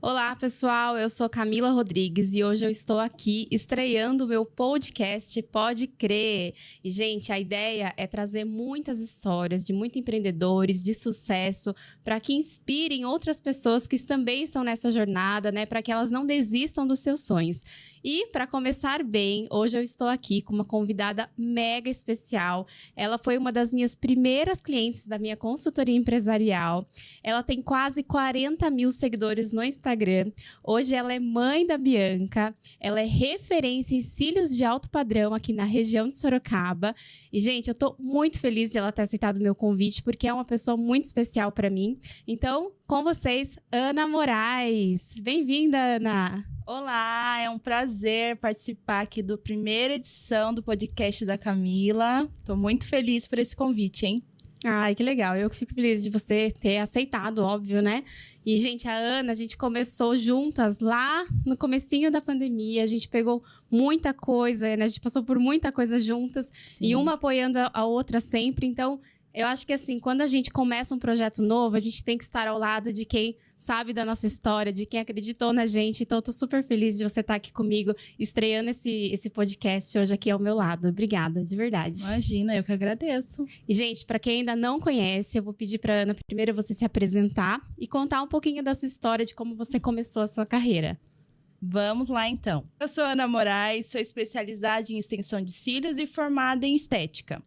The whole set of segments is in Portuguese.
Olá, pessoal, eu sou Camila Rodrigues e hoje eu estou aqui estreando o meu podcast Pode Crer. E, gente, a ideia é trazer muitas histórias de muitos empreendedores de sucesso para que inspirem outras pessoas que também estão nessa jornada, né? Para que elas não desistam dos seus sonhos. E, para começar bem, hoje eu estou aqui com uma convidada mega especial. Ela foi uma das minhas primeiras clientes da minha consultoria empresarial. Ela tem quase 40 mil seguidores no Instagram. Hoje ela é mãe da Bianca. Ela é referência em cílios de alto padrão aqui na região de Sorocaba. E, gente, eu tô muito feliz de ela ter aceitado o meu convite, porque é uma pessoa muito especial para mim. Então, com vocês, Ana Moraes. Bem-vinda, Ana! Olá, é um prazer participar aqui da primeira edição do podcast da Camila. Tô muito feliz por esse convite, hein? Ai, que legal. Eu que fico feliz de você ter aceitado, óbvio, né? E, gente, a Ana, a gente começou juntas lá no comecinho da pandemia. A gente pegou muita coisa, né? A gente passou por muita coisa juntas. Sim. E uma apoiando a outra sempre. Então, eu acho que, assim, quando a gente começa um projeto novo, a gente tem que estar ao lado de quem sabe da nossa história, de quem acreditou na gente. Então, eu tô super feliz de você estar aqui comigo, estreando esse podcast hoje aqui ao meu lado. Obrigada, de verdade. Imagina, eu que agradeço. E, gente, para quem ainda não conhece, eu vou pedir pra Ana primeiro você se apresentar e contar um pouquinho da sua história, de como você começou a sua carreira. Vamos lá, então. Eu sou Ana Moraes, sou especializada em extensão de cílios e formada em estética.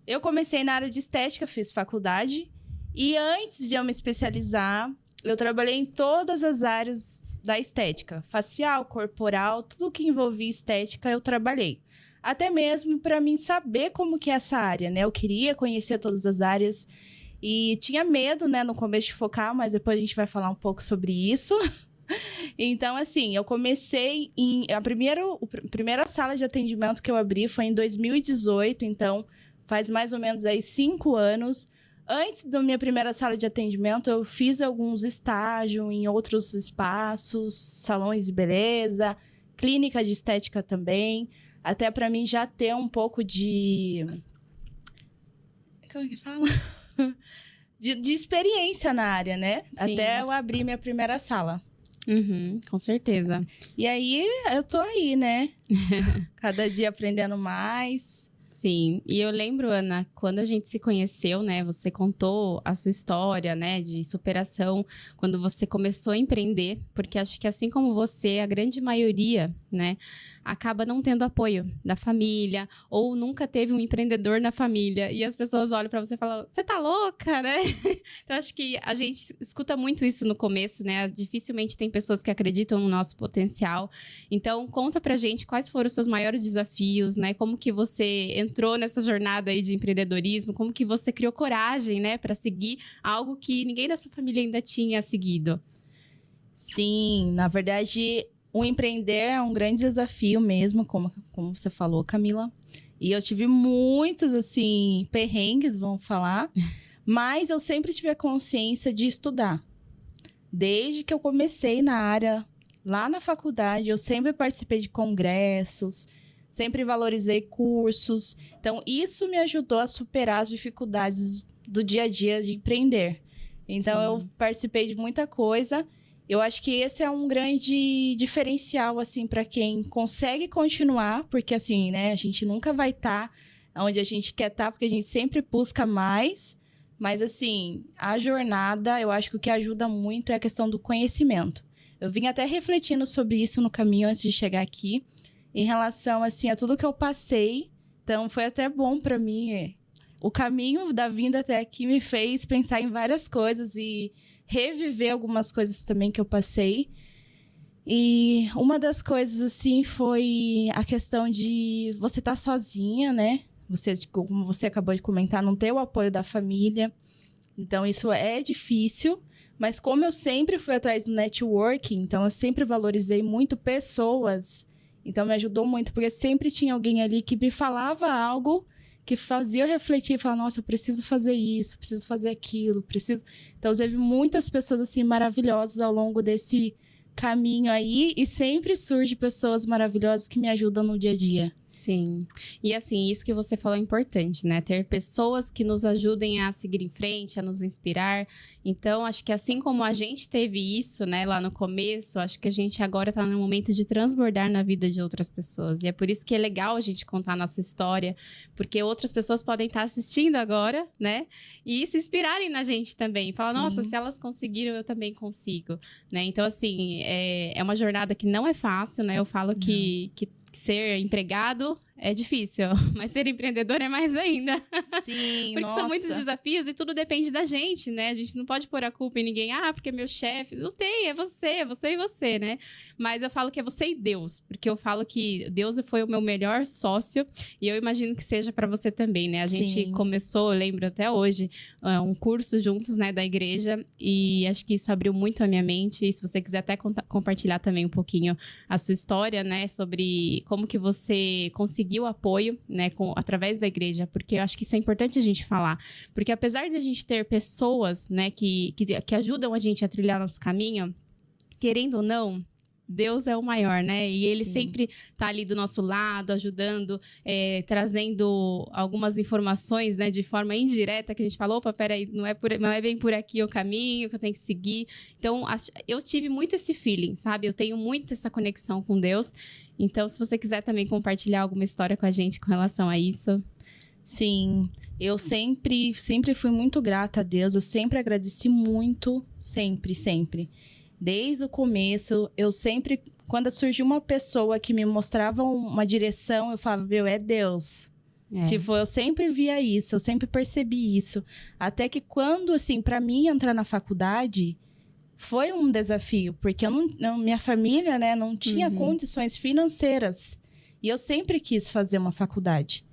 Eu comecei na área de estética, fiz faculdade, e antes de eu me especializar, eu trabalhei em todas as áreas da estética. Facial, corporal, tudo que envolvia estética eu trabalhei. Até mesmo para mim saber como que é essa área, né? Eu queria conhecer todas as áreas e tinha medo, né, no começo de focar, mas depois a gente vai falar um pouco sobre isso. Então, assim, eu comecei a primeira sala de atendimento que eu abri foi em 2018, então faz mais ou menos aí 5 anos. Antes da minha primeira sala de atendimento, eu fiz alguns estágios em outros espaços, salões de beleza, clínica de estética também, até para mim já ter um pouco de... Como é que fala? de experiência na área, né? Sim. Até eu abrir minha primeira sala. Com certeza. E aí, eu tô aí, né? Cada dia aprendendo mais. Sim, e eu lembro, Ana, quando a gente se conheceu, né, você contou a sua história, né, de superação, quando você começou a empreender, porque acho que assim como você, a grande maioria, né, acaba não tendo apoio da família, ou nunca teve um empreendedor na família, e as pessoas olham pra você e falam, você tá louca, né? Então, acho que a gente escuta muito isso no começo, né, dificilmente tem pessoas que acreditam no nosso potencial. Então, conta pra gente quais foram os seus maiores desafios, né, como que você entrou nessa jornada aí de empreendedorismo, como que você criou coragem, né, para seguir algo que ninguém da sua família ainda tinha seguido? Sim, na verdade, o empreender é um grande desafio mesmo, como você falou, Camila. E eu tive muitos, assim, perrengues, vamos falar, mas eu sempre tive a consciência de estudar. Desde que eu comecei na área, lá na faculdade, eu sempre participei de congressos, sempre valorizei cursos. Então, isso me ajudou a superar as dificuldades do dia a dia de empreender. Então, sim, eu participei de muita coisa. Eu acho que esse é um grande diferencial, assim, para quem consegue continuar. Porque, assim, né, a gente nunca vai estar onde a gente quer estar, porque a gente sempre busca mais. Mas, assim, a jornada, eu acho que o que ajuda muito é a questão do conhecimento. Eu vim até refletindo sobre isso no caminho antes de chegar aqui, em relação, assim, a tudo que eu passei. Então, foi até bom para mim. O caminho da vinda até aqui me fez pensar em várias coisas e reviver algumas coisas também que eu passei. E uma das coisas, assim, foi a questão de você estar sozinha, né? Você, como você acabou de comentar, não ter o apoio da família. Então, isso é difícil. Mas como eu sempre fui atrás do networking, então eu sempre valorizei muito pessoas. Então, me ajudou muito, porque sempre tinha alguém ali que me falava algo que fazia eu refletir e falar, nossa, eu preciso fazer isso, preciso fazer aquilo, preciso... Então, teve muitas pessoas, assim, maravilhosas ao longo desse caminho aí, e sempre surge pessoas maravilhosas que me ajudam no dia a dia. Sim. E assim, isso que você falou é importante, né? Ter pessoas que nos ajudem a seguir em frente, a nos inspirar. Então, acho que assim como a gente teve isso, né, lá no começo, acho que a gente agora tá no momento de transbordar na vida de outras pessoas. E é por isso que é legal a gente contar a nossa história, porque outras pessoas podem estar assistindo agora, né? E se inspirarem na gente também. Falar, nossa, se elas conseguiram, eu também consigo, né? Então, assim, é uma jornada que não é fácil, né? Eu falo que ser empregado é difícil, mas ser empreendedor é mais ainda. Sim, Porque nossa. são muitos desafios e tudo depende da gente, né? A gente não pode pôr a culpa em ninguém. Ah, porque é meu chefe. Não tem, é você e você, né? Mas eu falo que é você e Deus, porque eu falo que Deus foi o meu melhor sócio e eu imagino que seja para você também, né? A gente começou, eu lembro até hoje, um curso juntos, né, da igreja, e acho que isso abriu muito a minha mente. E se você quiser até compartilhar também um pouquinho a sua história, né, sobre como que você conseguiu apoio, né, através da igreja, porque eu acho que isso é importante a gente falar, porque apesar de a gente ter pessoas, né, que ajudam a gente a trilhar nosso caminho, querendo ou não, Deus é o maior, né? E Ele sempre tá ali do nosso lado, ajudando, trazendo algumas informações, né? De forma indireta, que a gente falou, opa, peraí, não é bem por aqui o caminho que eu tenho que seguir. Então, eu tive muito esse feeling, sabe? Eu tenho muito essa conexão com Deus. Então, se você quiser também compartilhar alguma história com a gente com relação a isso... Sim, eu sempre fui muito grata a Deus, eu sempre agradeci muito, sempre. Desde o começo, eu sempre, quando surgiu uma pessoa que me mostrava uma direção, eu falava, meu, é Deus. Tipo, eu sempre via isso, eu sempre percebi isso. Até que quando, assim, pra mim entrar na faculdade, foi um desafio, porque minha família, né, não tinha condições financeiras. E eu sempre quis fazer uma faculdade.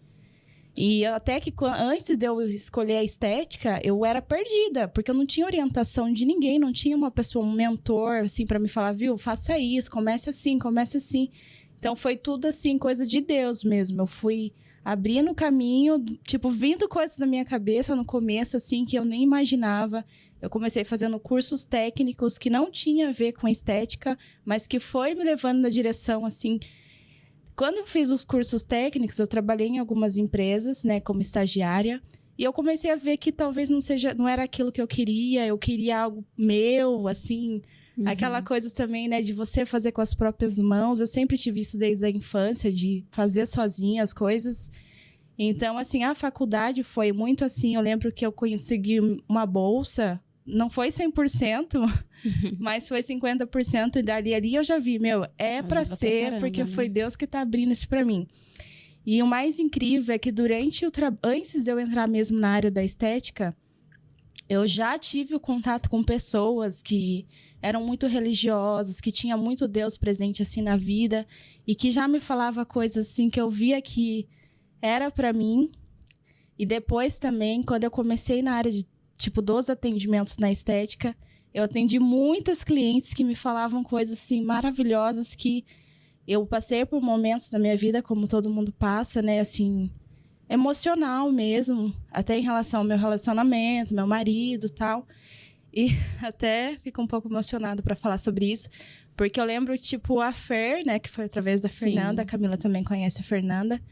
E até que antes de eu escolher a estética, eu era perdida, porque eu não tinha orientação de ninguém, não tinha uma pessoa, um mentor, assim, pra me falar, viu, faça isso, comece assim. Então, foi tudo, assim, coisa de Deus mesmo. Eu fui abrindo caminho, tipo, vindo coisas na minha cabeça no começo, assim, que eu nem imaginava. Eu comecei fazendo cursos técnicos que não tinha a ver com estética, mas que foi me levando na direção, assim... Quando eu fiz os cursos técnicos, eu trabalhei em algumas empresas, né, como estagiária, e eu comecei a ver que talvez não era aquilo que eu queria algo meu, assim, aquela coisa também, né, de você fazer com as próprias mãos. Eu sempre tive isso desde a infância, de fazer sozinha as coisas. Então, assim, a faculdade foi muito assim, eu lembro que eu consegui uma bolsa, não foi 100%, mas foi 50%, e ali eu já vi, meu, é pra ser, caramba, porque foi Deus que tá abrindo isso pra mim. E o mais incrível é que antes de eu entrar mesmo na área da estética, eu já tive o contato com pessoas que eram muito religiosas, que tinham muito Deus presente assim na vida, e que já me falava coisas assim que eu via que era pra mim. E depois também, quando eu comecei na área de dos atendimentos na estética, eu atendi muitas clientes que me falavam coisas assim maravilhosas, que eu passei por momentos da minha vida, como todo mundo passa, né, assim, emocional mesmo, até em relação ao meu relacionamento, meu marido e tal. E até fico um pouco emocionada para falar sobre isso, porque eu lembro, a Fer, né, que foi através da Fernanda, a Camila também conhece a Fernanda,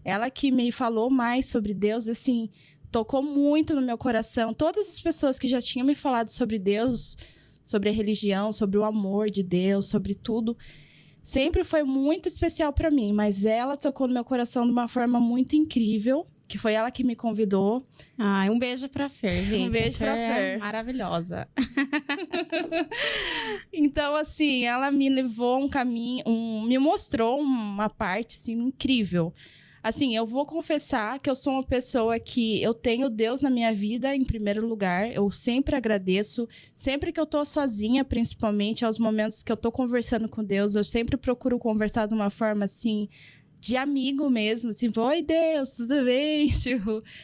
ela que me falou mais sobre Deus, assim, tocou muito no meu coração. Todas as pessoas que já tinham me falado sobre Deus, sobre a religião, sobre o amor de Deus, sobre tudo, sempre foi muito especial para mim. Mas ela tocou no meu coração de uma forma muito incrível, que foi ela que me convidou. Um beijo pra Fer, gente. Um beijo pra Fer. É maravilhosa. Então, assim, ela me levou um caminho, me mostrou uma parte, assim, incrível. Assim, eu vou confessar que eu sou uma pessoa que eu tenho Deus na minha vida em primeiro lugar. Eu sempre agradeço. Sempre que eu tô sozinha, principalmente, aos momentos que eu tô conversando com Deus, eu sempre procuro conversar de uma forma, assim, de amigo mesmo. Assim, oi, Deus, tudo bem?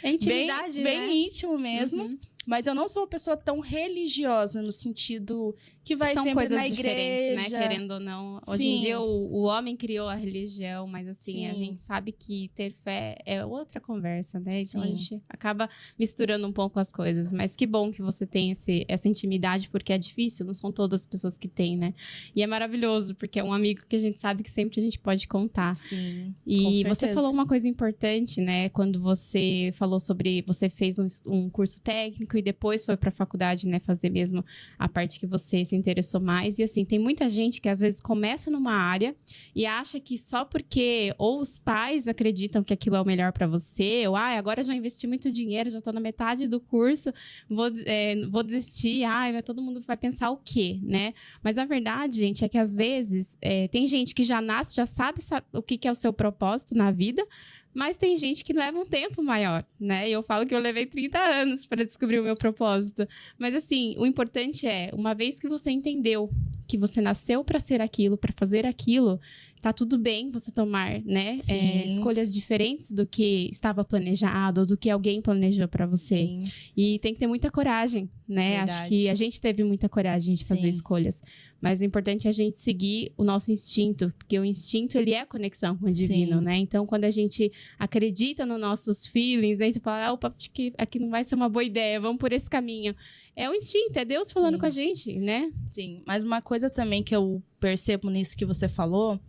É intimidade, bem íntimo mesmo. Mas eu não sou uma pessoa tão religiosa, no sentido que vai São sempre coisas na diferentes, igreja. né? Querendo ou não. Hoje em dia o homem criou a religião, mas assim, a Sim. gente sabe que ter fé é outra conversa, né? Então a Sim. gente acaba misturando um pouco as coisas. Mas que bom que você tem essa intimidade, porque é difícil, não são todas as pessoas que têm, né? E é maravilhoso, porque é um amigo que a gente sabe que sempre a gente pode contar. Sim, E com você certeza. falou uma coisa importante, né? Quando você falou sobre... Você fez um curso técnico e depois foi para a faculdade, né? Fazer mesmo a parte que você se interessou mais. E assim, tem muita gente que às vezes começa numa área e acha que só porque ou os pais acreditam que aquilo é o melhor para você, ou agora eu já investi muito dinheiro, já tô na metade do curso, vou desistir, todo mundo vai pensar o quê, né? Mas a verdade, gente, é que às vezes tem gente que já nasce, já sabe o que é o seu propósito na vida, mas tem gente que leva um tempo maior, né? E eu falo que eu levei 30 anos para descobrir o meu propósito. Mas assim, o importante é, uma vez que você entendeu que você nasceu para ser aquilo, para fazer aquilo, tá tudo bem você tomar, né, escolhas diferentes do que estava planejado, ou do que alguém planejou para você. Sim. E tem que ter muita coragem, né? Verdade. Acho que a gente teve muita coragem de fazer Sim. escolhas. Mas o importante é a gente seguir o nosso instinto, porque o instinto, ele é a conexão com o divino, Sim. né? Então, quando a gente acredita nos nossos feelings, né? Você fala, opa, acho que aqui não vai ser uma boa ideia, vamos por esse caminho. É o instinto, é Deus falando com a gente, né? Sim, mas uma coisa também que eu percebo nisso que você falou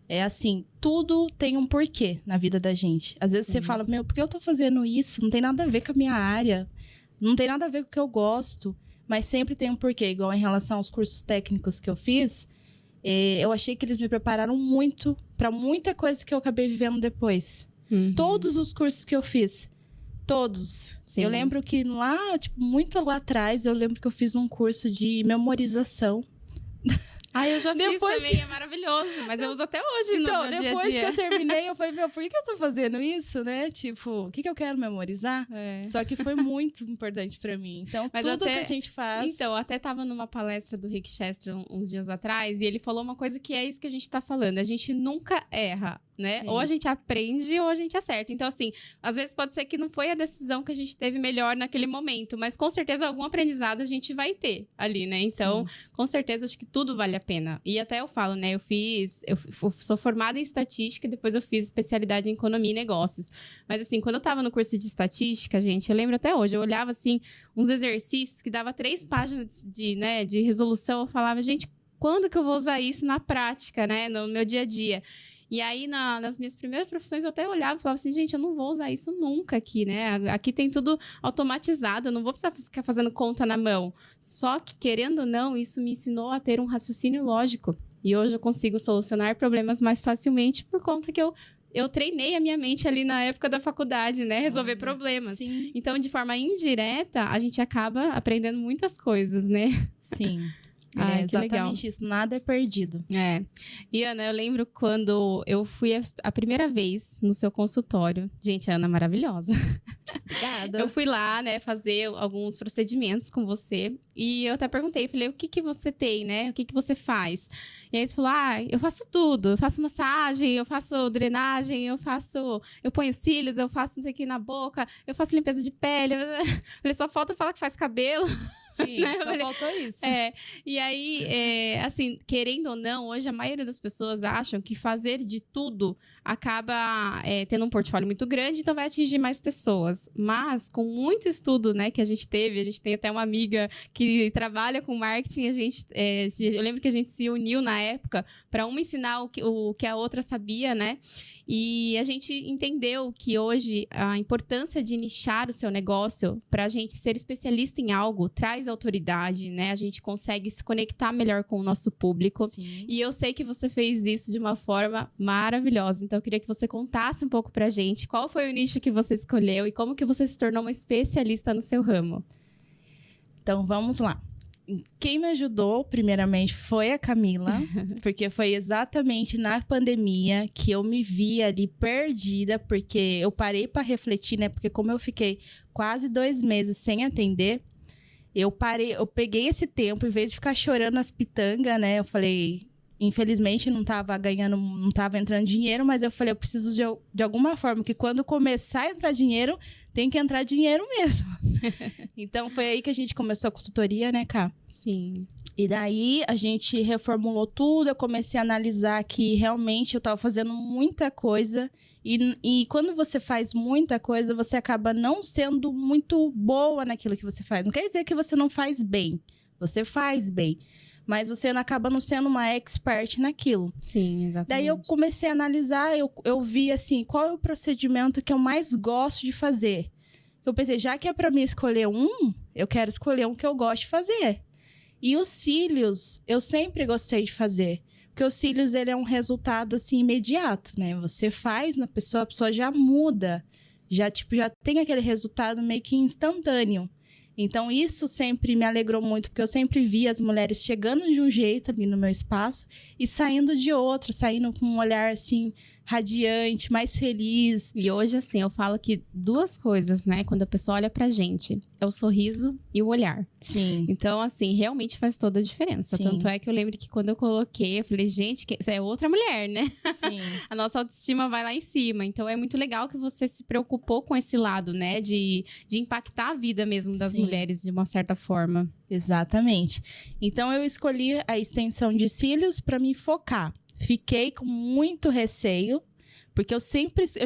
é assim, tudo tem um porquê na vida da gente. Às vezes você fala, por que eu tô fazendo isso? Não tem nada a ver com a minha área, não tem nada a ver com o que eu gosto, mas sempre tem um porquê. Igual em relação aos cursos técnicos que eu fiz, eu achei que eles me prepararam muito para muita coisa que eu acabei vivendo depois. Todos os cursos que eu fiz, todos. Sim. Eu lembro que lá, muito lá atrás, eu lembro que eu fiz um curso de memorização. Eu já fiz Depois- também, é maravilhoso. Mas eu uso até hoje Então, no meu dia a depois dia. que eu terminei, eu falei, por que eu tô fazendo isso, né? Tipo, o que eu quero memorizar? É. Só que foi muito importante pra mim. Então, Mas tudo até- que a gente faz... Então, eu até tava numa palestra do Rick Chester uns dias atrás, e ele falou uma coisa que é isso que a gente tá falando. A gente nunca erra, né? Sim. Ou a gente aprende ou a gente acerta. Então, assim, às vezes pode ser que não foi a decisão que a gente teve melhor naquele momento, mas com certeza algum aprendizado a gente vai ter ali, né? Então, com certeza acho que tudo vale a pena. E até eu falo, né? Eu sou formada em estatística e depois eu fiz especialidade em economia e negócios. Mas assim, quando eu tava no curso de estatística, gente, eu lembro até hoje, eu olhava assim, uns exercícios que dava 3 páginas de resolução, eu falava, gente, quando que eu vou usar isso na prática, né? No meu dia a dia. E aí, nas minhas primeiras profissões, eu até olhava e falava assim, gente, eu não vou usar isso nunca aqui, né? Aqui tem tudo automatizado, eu não vou precisar ficar fazendo conta na mão. Só que, querendo ou não, isso me ensinou a ter um raciocínio lógico. E hoje eu consigo solucionar problemas mais facilmente por conta que eu treinei a minha mente ali na época da faculdade, né? Resolver problemas. Sim. Então, de forma indireta, a gente acaba aprendendo muitas coisas, né? Sim. Ai, É que legal. exatamente isso. Nada é perdido. É. E, Ana, eu lembro quando eu fui a primeira vez no seu consultório. Gente, a Ana é maravilhosa. Obrigada. Eu fui lá, né, fazer alguns procedimentos com você. E eu até perguntei, falei, o que você tem, né? O que você faz? E aí você falou, eu faço tudo. Eu faço massagem, eu faço drenagem, eu ponho cílios, eu faço não sei o que na boca, eu faço limpeza de pele. Eu falei, só falta falar que faz cabelo. Sim, né? só faltou isso. E aí, assim, querendo ou não, hoje a maioria das pessoas acham que fazer de tudo acaba tendo um portfólio muito grande, então vai atingir mais pessoas. Mas, com muito estudo, né, que a gente tem até uma amiga que trabalha com marketing, eu lembro que a gente se uniu na época para uma ensinar o que a outra sabia, né? E a gente entendeu que hoje a importância de nichar o seu negócio para a gente ser especialista em algo traz autoridade, né? A gente consegue se conectar melhor com o nosso público. Sim. E eu sei que você fez isso de uma forma maravilhosa. Então, eu queria que você contasse um pouco pra gente qual foi o nicho que você escolheu e como que você se tornou uma especialista no seu ramo. Então, vamos lá. Quem me ajudou, primeiramente, foi a Camila, porque foi exatamente na pandemia que eu me vi ali perdida, porque eu parei para refletir, né? Porque como eu fiquei quase 2 meses sem atender, eu peguei esse tempo, em vez de ficar chorando as pitangas, né? Eu falei, infelizmente não tava ganhando, não tava entrando dinheiro, mas eu falei, eu preciso de alguma forma que quando começar a entrar dinheiro, tem que entrar dinheiro mesmo. Então foi aí que a gente começou a consultoria, né, Ká? Sim. E daí a gente reformulou tudo, eu comecei a analisar que realmente eu estava fazendo muita coisa. E quando você faz muita coisa, você acaba não sendo muito boa naquilo que você faz. Não quer dizer que você não faz bem. Você faz bem. Mas você acaba não sendo uma expert naquilo. Sim, exatamente. Daí eu comecei a analisar, eu vi assim, qual é o procedimento que eu mais gosto de fazer. Eu pensei, já que é para mim escolher um, eu quero escolher um que eu gosto de fazer. E os cílios, eu sempre gostei de fazer. Porque os cílios, ele é um resultado, assim, imediato, né? Você faz na pessoa, a pessoa já muda. Já tem aquele resultado meio que instantâneo. Então, isso sempre me alegrou muito, porque eu sempre vi as mulheres chegando de um jeito ali no meu espaço e saindo de outro, saindo com um olhar, assim, radiante, mais feliz. E hoje, assim, eu falo que 2 coisas, né? Quando a pessoa olha pra gente, é o sorriso e o olhar. Sim. Então, assim, realmente faz toda a diferença. Sim. Tanto é que eu lembro que quando eu coloquei, eu falei, gente, essa é outra mulher, né? Sim. A nossa autoestima vai lá em cima. Então, é muito legal que você se preocupou com esse lado, né? De impactar a vida mesmo das Sim. mulheres de uma certa forma. Exatamente. Então, eu escolhi a extensão de cílios para me focar. Fiquei com muito receio, porque eu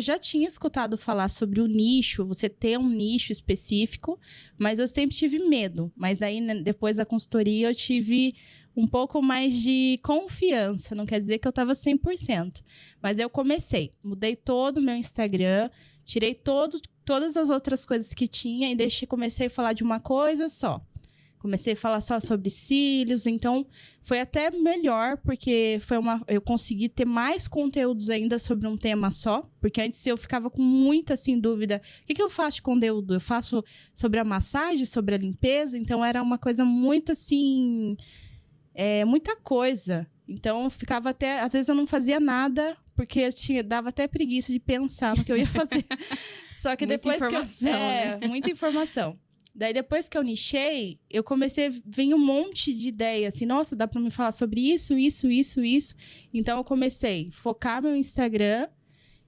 já tinha escutado falar sobre o nicho, você ter um nicho específico, mas eu sempre tive medo. Mas aí, né, depois da consultoria, eu tive um pouco mais de confiança. Não quer dizer que eu estava 100%. Mas eu comecei, mudei todo o meu Instagram, tirei todas as outras coisas que tinha e comecei a falar de uma coisa só. Comecei a falar só sobre cílios, então foi até melhor, porque eu consegui ter mais conteúdos ainda sobre um tema só, porque antes eu ficava com muita, assim, dúvida. O que eu faço de conteúdo? Eu faço sobre a massagem, sobre a limpeza, então era uma coisa muito, assim, muita coisa. Então eu ficava até, às vezes eu não fazia nada, porque dava até preguiça de pensar no que eu ia fazer. Só que muita depois informação, né? muita informação. Daí, depois que eu nichei, eu comecei a vir um monte de ideia, assim, nossa, dá pra me falar sobre isso, isso, isso, isso. Então, eu comecei a focar meu Instagram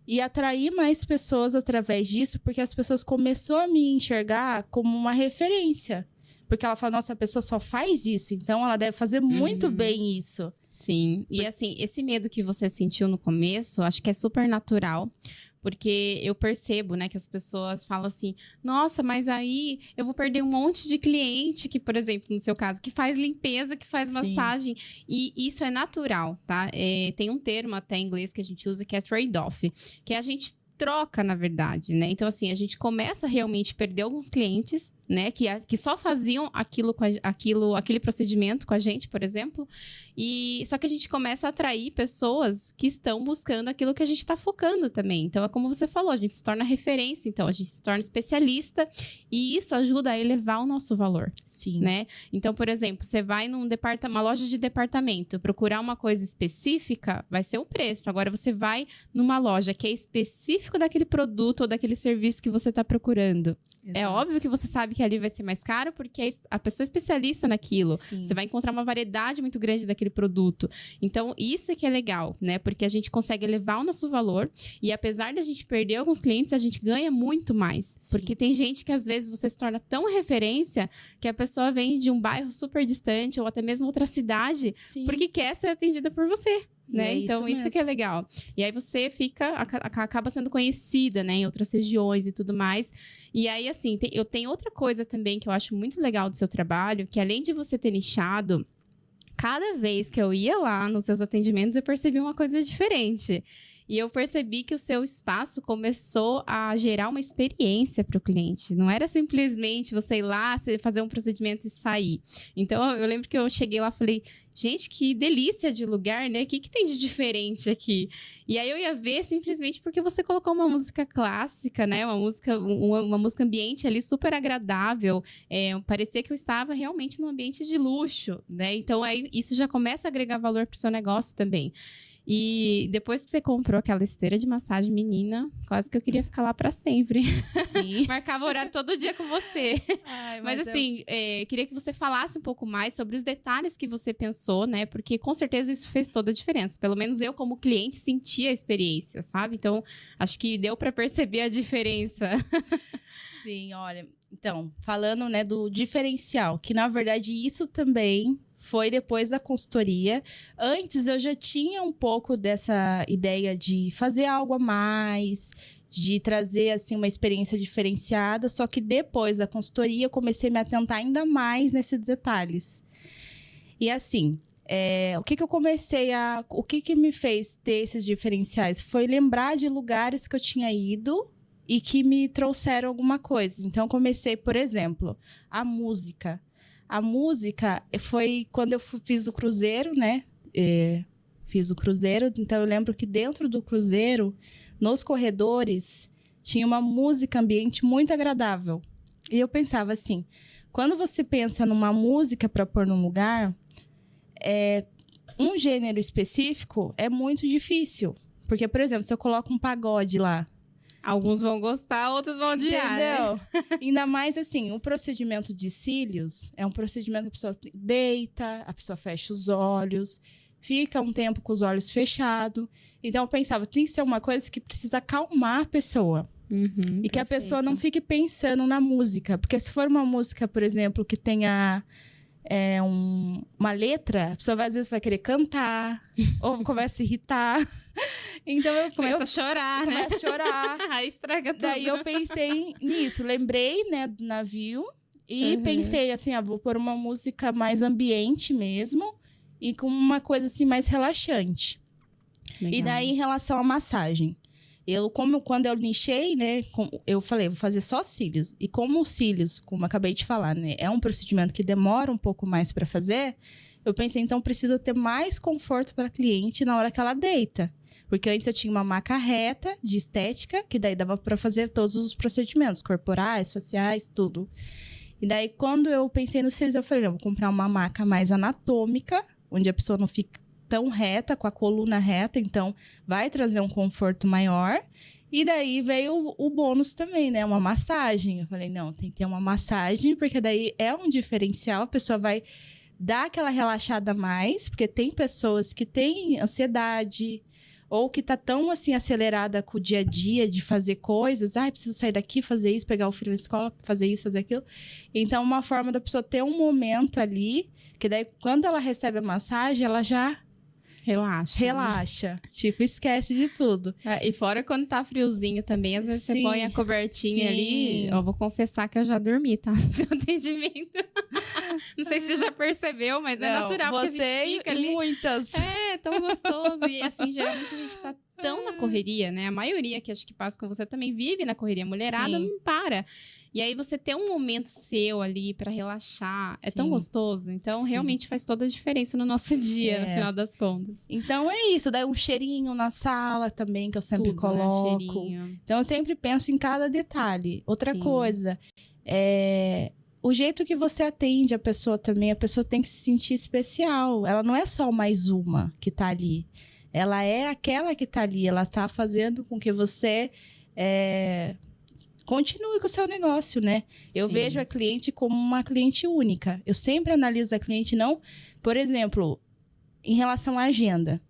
e atrair mais pessoas através disso, porque as pessoas começaram a me enxergar como uma referência. Porque ela fala, nossa, a pessoa só faz isso, então ela deve fazer muito bem isso. Sim, e assim, esse medo que você sentiu no começo, acho que é super natural. Porque eu percebo, né, que as pessoas falam assim, nossa, mas aí eu vou perder um monte de cliente que, por exemplo, no seu caso, que faz limpeza, que faz massagem. E isso é natural, tá? Tem um termo até em inglês que a gente usa que é trade-off, que a gente troca, na verdade, né? Então, assim, a gente começa a realmente perder alguns clientes, né? Que só faziam aquele procedimento com a gente, por exemplo. E só que a gente começa a atrair pessoas que estão buscando aquilo que a gente está focando também. Então, é como você falou, a gente se torna referência, então a gente se torna especialista e isso ajuda a elevar o nosso valor. Sim. Né? Então, por exemplo, você vai uma loja de departamento, procurar uma coisa específica, vai ser o preço. Agora, você vai numa loja que é específico daquele produto ou daquele serviço que você está procurando. Exato. É óbvio que você sabe que ali vai ser mais caro porque é a pessoa é especialista naquilo. Sim. Você vai encontrar uma variedade muito grande daquele produto. Então, isso é que é legal, né? Porque a gente consegue elevar o nosso valor e apesar da gente perder alguns clientes, a gente ganha muito mais. Sim. Porque tem gente que às vezes você se torna tão referência que a pessoa vem de um bairro super distante ou até mesmo outra cidade porque quer ser atendida por você. Né? Então, isso que é legal. E aí você acaba sendo conhecida, né, em outras regiões e tudo mais. E aí, assim, eu tenho outra coisa também que eu acho muito legal do seu trabalho, que além de você ter nichado, cada vez que eu ia lá nos seus atendimentos, eu percebi uma coisa diferente. E eu percebi que o seu espaço começou a gerar uma experiência para o cliente. Não era simplesmente você ir lá, fazer um procedimento e sair. Então, eu lembro que eu cheguei lá e falei, gente, que delícia de lugar, né? O que tem de diferente aqui? E aí eu ia ver simplesmente porque você colocou uma música clássica, né? Uma música ambiente ali super agradável. Parecia que eu estava realmente num ambiente de luxo, né? Então, aí isso já começa a agregar valor para o seu negócio também. E depois que você comprou aquela esteira de massagem, menina, quase que eu queria ficar lá pra sempre. Sim. Marcava horário todo dia com você. Ai, Mas assim, queria que você falasse um pouco mais sobre os detalhes que você pensou, né? Porque com certeza isso fez toda a diferença. Pelo menos eu, como cliente, senti a experiência, sabe? Então, acho que deu pra perceber a diferença. Sim, olha, então, falando, né, do diferencial, que na verdade isso também foi depois da consultoria. Antes eu já tinha um pouco dessa ideia de fazer algo a mais, de trazer, assim, uma experiência diferenciada, só que depois da consultoria eu comecei a me atentar ainda mais nesses detalhes. E assim, o que me fez ter esses diferenciais? Foi lembrar de lugares que eu tinha ido e que me trouxeram alguma coisa. Então, eu comecei, por exemplo, a música. A música foi quando eu fiz o cruzeiro, né? Fiz o cruzeiro, então eu lembro que dentro do cruzeiro, nos corredores, tinha uma música ambiente muito agradável. E eu pensava assim, quando você pensa numa música para pôr num lugar, um gênero específico é muito difícil. Porque, por exemplo, se eu coloco um pagode lá, Alguns vão gostar, outros vão odiar, entendeu? né? Ainda mais assim, o procedimento de cílios é um procedimento que a pessoa deita, a pessoa fecha os olhos, fica um tempo com os olhos fechados. Então eu pensava, tem que ser uma coisa que precisa acalmar a pessoa. E que a pessoa não fique pensando na música. Porque se for uma música, por exemplo, que tenha uma letra, a pessoa às vezes vai querer cantar, ou começa a se irritar. Então Começa a chorar, né? Começa a chorar. Aí estraga tudo. Daí eu pensei nisso, lembrei, né, do navio e pensei assim, vou pôr uma música mais ambiente mesmo e com uma coisa assim mais relaxante. Legal. E daí em relação à massagem, quando eu nichei, né, eu falei, vou fazer só cílios. E como os cílios, como eu acabei de falar, né, é um procedimento que demora um pouco mais para fazer, eu pensei, então precisa ter mais conforto para a cliente na hora que ela deita. Porque antes eu tinha uma maca reta de estética, que daí dava para fazer todos os procedimentos corporais, faciais, tudo. E daí, quando eu pensei nos cílios, eu falei, não, vou comprar uma maca mais anatômica, onde a pessoa não fica tão reta, com a coluna reta, então vai trazer um conforto maior. E daí veio o bônus também, né? Uma massagem. Eu falei, não, tem que ter uma massagem, porque daí é um diferencial, a pessoa vai dar aquela relaxada a mais, porque tem pessoas que têm ansiedade, ou que tá tão, assim, acelerada com o dia a dia de fazer coisas. Preciso sair daqui, fazer isso, pegar o filho na escola, fazer isso, fazer aquilo. Então, uma forma da pessoa ter um momento ali, que daí, quando ela recebe a massagem, ela já relaxa. Tipo, esquece de tudo. E fora quando tá friozinho também, às vezes você põe a cobertinha ali. Eu vou confessar que eu já dormi, tá? No seu atendimento. Não sei se você já percebeu, mas é natural. Você porque a gente fica ali. Muitas. É, tão gostoso. E assim, geralmente a gente tá tão na correria, né? A maioria que acho que passa com você também vive na correria. Mulherada não para. E aí você ter um momento seu ali pra relaxar é tão gostoso. Então, realmente faz toda a diferença no nosso dia, no final das contas. Então, é isso. Daí um cheirinho na sala também, que eu sempre Tudo, coloco. Né? Então, eu sempre penso em cada detalhe. Outra coisa, o jeito que você atende a pessoa também, a pessoa tem que se sentir especial. Ela não é só mais uma que tá ali. Ela é aquela que tá ali. Ela tá fazendo com que você continue com o seu negócio, né? Eu vejo a cliente como uma cliente única. Eu sempre analiso a cliente, não... Por exemplo, em relação à agenda.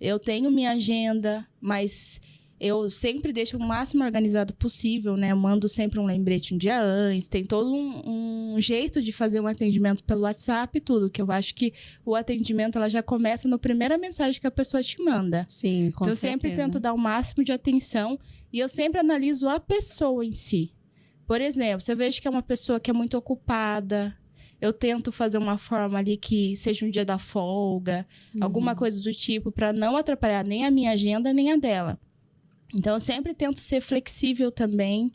Eu tenho minha agenda, mas eu sempre deixo o máximo organizado possível, né? Eu mando sempre um lembrete um dia antes. Tem todo um jeito de fazer um atendimento pelo WhatsApp e tudo. Que eu acho que o atendimento ela já começa na primeira mensagem que a pessoa te manda. Sim, com então, eu certeza. sempre tento dar o máximo de atenção. E eu sempre analiso a pessoa em si. Por exemplo, se eu vejo que é uma pessoa que é muito ocupada, eu tento fazer uma forma ali que seja um dia da folga, alguma coisa do tipo, para não atrapalhar nem a minha agenda, nem a dela. Então, eu sempre tento ser flexível também,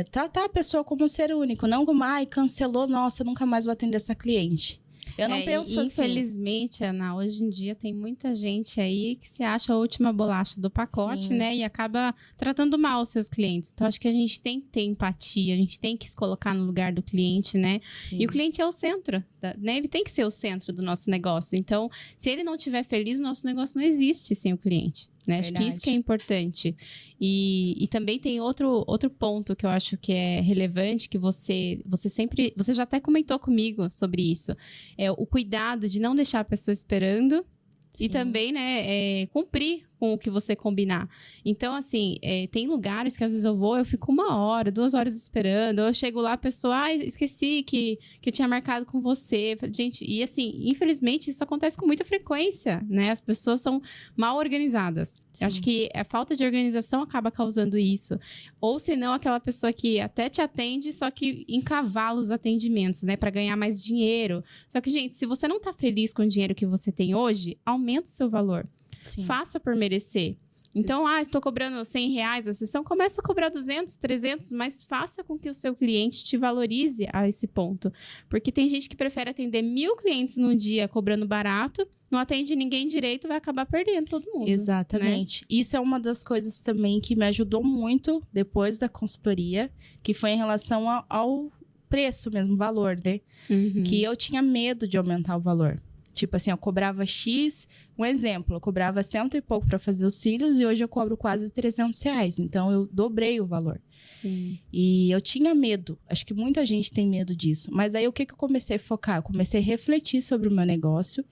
tratar a pessoa como um ser único, não como, cancelou, nossa, nunca mais vou atender essa cliente. Eu não penso assim. Infelizmente, Ana, hoje em dia tem muita gente aí que se acha a última bolacha do pacote, Sim. né? E acaba tratando mal os seus clientes. Então, acho que a gente tem que ter empatia, a gente tem que se colocar no lugar do cliente, né? Sim. E o cliente é o centro, né? Ele tem que ser o centro do nosso negócio. Então, se ele não estiver feliz, o nosso negócio não existe sem o cliente. Né? Acho que isso que é importante. E também tem outro ponto que eu acho que é relevante, que você sempre... Você já até comentou comigo sobre isso. É o cuidado de não deixar a pessoa esperando. Sim. E também, né, cumprir com o que você combinar. Então, assim, tem lugares que às vezes eu fico 1 hora, 2 horas esperando. Eu chego lá, a pessoa, esqueci que eu tinha marcado com você. Gente, e assim, infelizmente, isso acontece com muita frequência, né? As pessoas são mal organizadas. Eu acho que a falta de organização acaba causando isso. Ou senão, aquela pessoa que até te atende, só que encavala os atendimentos, né? Pra ganhar mais dinheiro. Só que, gente, se você não tá feliz com o dinheiro que você tem hoje, aumenta o seu valor. Sim. Faça por merecer. Então, estou cobrando R$100 a sessão, começa a cobrar 200, 300, mas faça com que o seu cliente te valorize a esse ponto. Porque tem gente que prefere atender 1000 clientes num dia cobrando barato, não atende ninguém direito, vai acabar perdendo todo mundo. Exatamente. Né? Isso é uma das coisas também que me ajudou muito depois da consultoria, que foi em relação ao preço mesmo, valor, né? Uhum. Que eu tinha medo de aumentar o valor. Tipo assim, eu cobrava X, um exemplo, eu cobrava 100 e pouco para fazer os cílios e hoje eu cobro quase R$300. Então, eu dobrei o valor. Sim. E eu tinha medo, acho que muita gente tem medo disso. Mas aí, o que eu comecei a focar? Eu comecei a refletir sobre o meu negócio.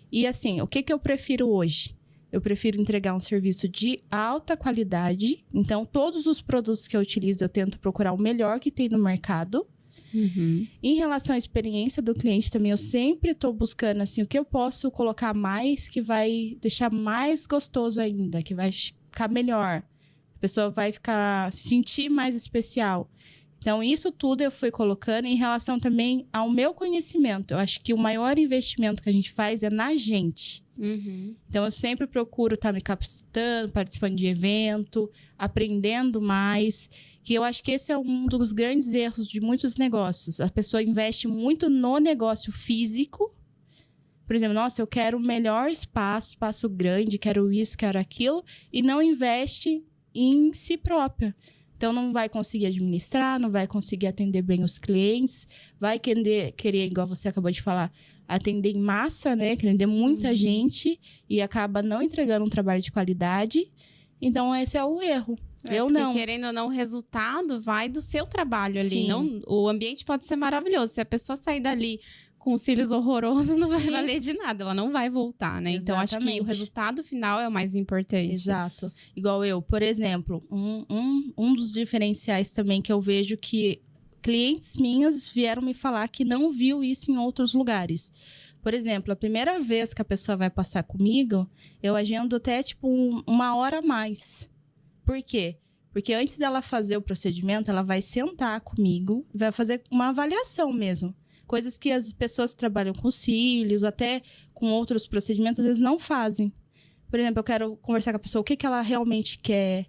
E assim, o que eu prefiro hoje? Eu prefiro entregar um serviço de alta qualidade. Então, todos os produtos que eu utilizo, eu tento procurar o melhor que tem no mercado. Uhum. Em relação à experiência do cliente também, eu sempre estou buscando assim, o que eu posso colocar mais que vai deixar mais gostoso ainda, que vai ficar melhor. A pessoa vai se sentir mais especial. Então, isso tudo eu fui colocando em relação também ao meu conhecimento. Eu acho que o maior investimento que a gente faz é na gente. Uhum. Então, eu sempre procuro estar me capacitando, participando de evento, aprendendo mais. Que eu acho que esse é um dos grandes erros de muitos negócios. A pessoa investe muito no negócio físico. Por exemplo, nossa, eu quero o melhor espaço grande, quero isso, quero aquilo. E não investe em si própria. Então, não vai conseguir administrar, não vai conseguir atender bem os clientes. Vai querer, igual você acabou de falar, atender em massa, né? Atender muita gente e acaba não entregando um trabalho de qualidade. Então, esse é o erro. Eu não. Querendo ou não, o resultado vai do seu trabalho ali. Sim. Não, o ambiente pode ser maravilhoso. Se a pessoa sair dali com cílios horrorosos, não vai valer de nada. Ela não vai voltar, né? Exatamente. Então, acho que o resultado final é o mais importante. Exato. Igual eu, por exemplo, um dos diferenciais também que eu vejo que clientes minhas vieram me falar que não viu isso em outros lugares. Por exemplo, a primeira vez que a pessoa vai passar comigo, eu agendo até, 1 hora a mais. Por quê? Porque antes dela fazer o procedimento, ela vai sentar comigo e vai fazer uma avaliação mesmo. Coisas que as pessoas que trabalham com cílios, até com outros procedimentos, às vezes não fazem. Por exemplo, eu quero conversar com a pessoa, o que ela realmente quer,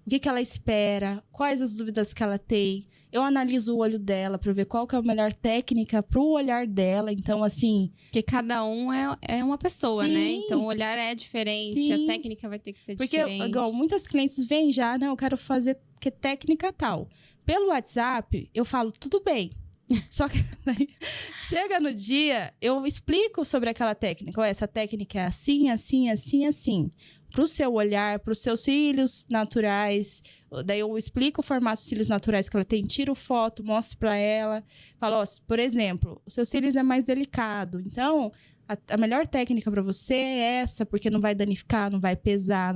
o que ela espera, quais as dúvidas que ela tem. Eu analiso o olho dela para ver qual que é a melhor técnica para o olhar dela. Então, assim... Porque cada um é uma pessoa, Sim. né? Então, o olhar é diferente, Sim. a técnica vai ter que ser Porque, diferente. igual, muitas clientes vêm já, não, eu quero fazer que técnica tal. Pelo WhatsApp, eu falo, tudo bem. Só que daí, chega no dia, eu explico sobre aquela técnica. Essa técnica é assim, assim, assim, assim. Pro seu olhar, pros seus cílios naturais. Daí eu explico o formato de cílios naturais que ela tem, tiro foto, mostro pra ela. Falo, por exemplo, o seu cílios é mais delicado. Então, a melhor técnica pra você é essa, porque não vai danificar, não vai pesar,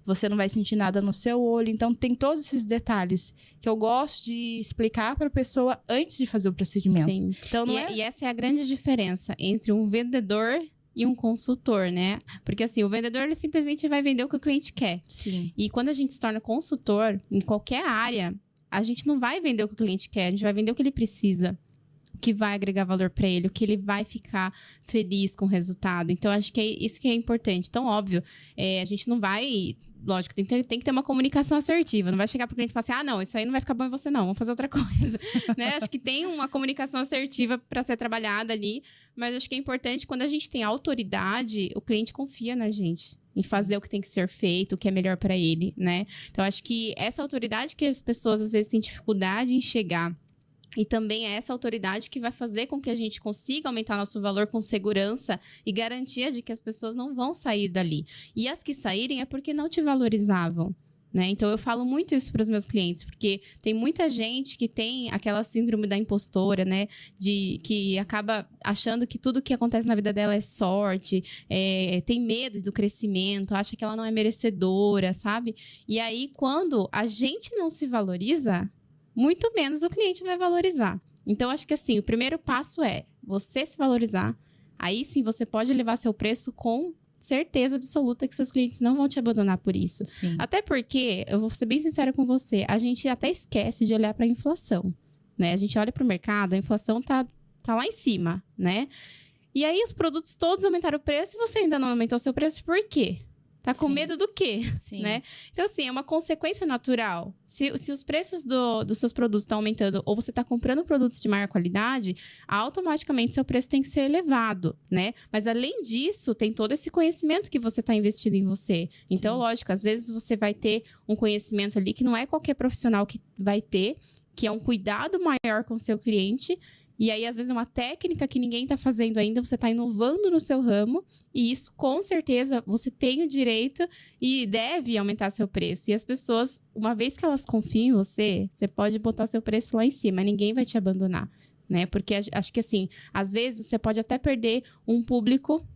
você não vai sentir nada no seu olho. Então, tem todos esses detalhes que eu gosto de explicar para a pessoa antes de fazer o procedimento. Sim. Então, E essa é a grande diferença entre um vendedor e um consultor, né? Porque, assim, o vendedor, ele simplesmente vai vender o que o cliente quer. Sim. E quando a gente se torna consultor, em qualquer área, a gente não vai vender o que o cliente quer, a gente vai vender o que ele precisa. que vai agregar valor para ele, o que ele vai ficar feliz com o resultado. Então, acho que é isso que é importante. Então, óbvio, a gente não vai... Lógico, tem que ter uma comunicação assertiva. Não vai chegar pro cliente e falar assim, não, isso aí não vai ficar bom em você não, vamos fazer outra coisa. Né? Acho que tem uma comunicação assertiva para ser trabalhada ali, mas acho que é importante, quando a gente tem autoridade, o cliente confia na gente. Em fazer o que tem que ser feito, o que é melhor para ele, né? Então, acho que essa autoridade que as pessoas, às vezes, têm dificuldade em chegar, e também é essa autoridade que vai fazer com que a gente consiga aumentar nosso valor com segurança e garantia de que as pessoas não vão sair dali. E as que saírem é porque não te valorizavam. Né? Então, eu falo muito isso para os meus clientes, porque tem muita gente que tem aquela síndrome da impostora, né? Que acaba achando que tudo que acontece na vida dela é sorte, tem medo do crescimento, acha que ela não é merecedora, sabe? E aí, quando a gente não se valoriza, muito menos o cliente vai valorizar. Então, acho que assim, o primeiro passo é você se valorizar. Aí sim, você pode levar seu preço com certeza absoluta que seus clientes não vão te abandonar por isso. Sim. Até porque, eu vou ser bem sincera com você, a gente até esquece de olhar para a inflação, né? A gente olha para o mercado, a inflação tá lá em cima, né? E aí os produtos todos aumentaram o preço e você ainda não aumentou o seu preço, por quê? Tá com medo do quê? Sim. Né? Então, assim, é uma consequência natural. Se os preços dos seus produtos estão aumentando ou você está comprando produtos de maior qualidade, automaticamente seu preço tem que ser elevado, né? Mas, além disso, tem todo esse conhecimento que você está investindo em você. Então, lógico, às vezes você vai ter um conhecimento ali que não é qualquer profissional que vai ter, que é um cuidado maior com o seu cliente. E aí, às vezes, é uma técnica que ninguém está fazendo ainda, você está inovando no seu ramo, e isso, com certeza, você tem o direito e deve aumentar seu preço. E as pessoas, uma vez que elas confiam em você, você pode botar seu preço lá em cima, ninguém vai te abandonar, né? Porque acho que, assim, às vezes, você pode até perder um público,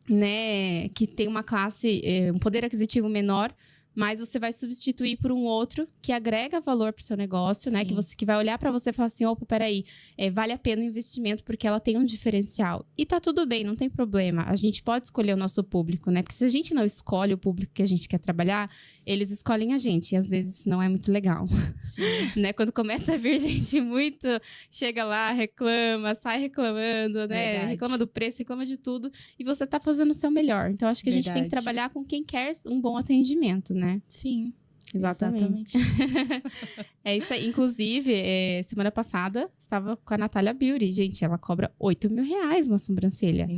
né, que tem uma classe, um poder aquisitivo menor, mas você vai substituir por um outro que agrega valor para o seu negócio, né? Que vai olhar para você e falar assim, opa, peraí, vale a pena o investimento porque ela tem um diferencial. E tá tudo bem, não tem problema. A gente pode escolher o nosso público, né? Porque se a gente não escolhe o público que a gente quer trabalhar, eles escolhem a gente. E às vezes não é muito legal. Né? Quando começa a vir gente muito, chega lá, reclama, sai reclamando, né? Verdade. Reclama do preço, reclama de tudo. E você tá fazendo o seu melhor. Então, acho que a gente tem que trabalhar com quem quer um bom atendimento, né? Sim. Exatamente. É isso aí. Inclusive, semana passada, estava com a Natália Beauty. Gente, ela cobra R$8.000 uma sobrancelha.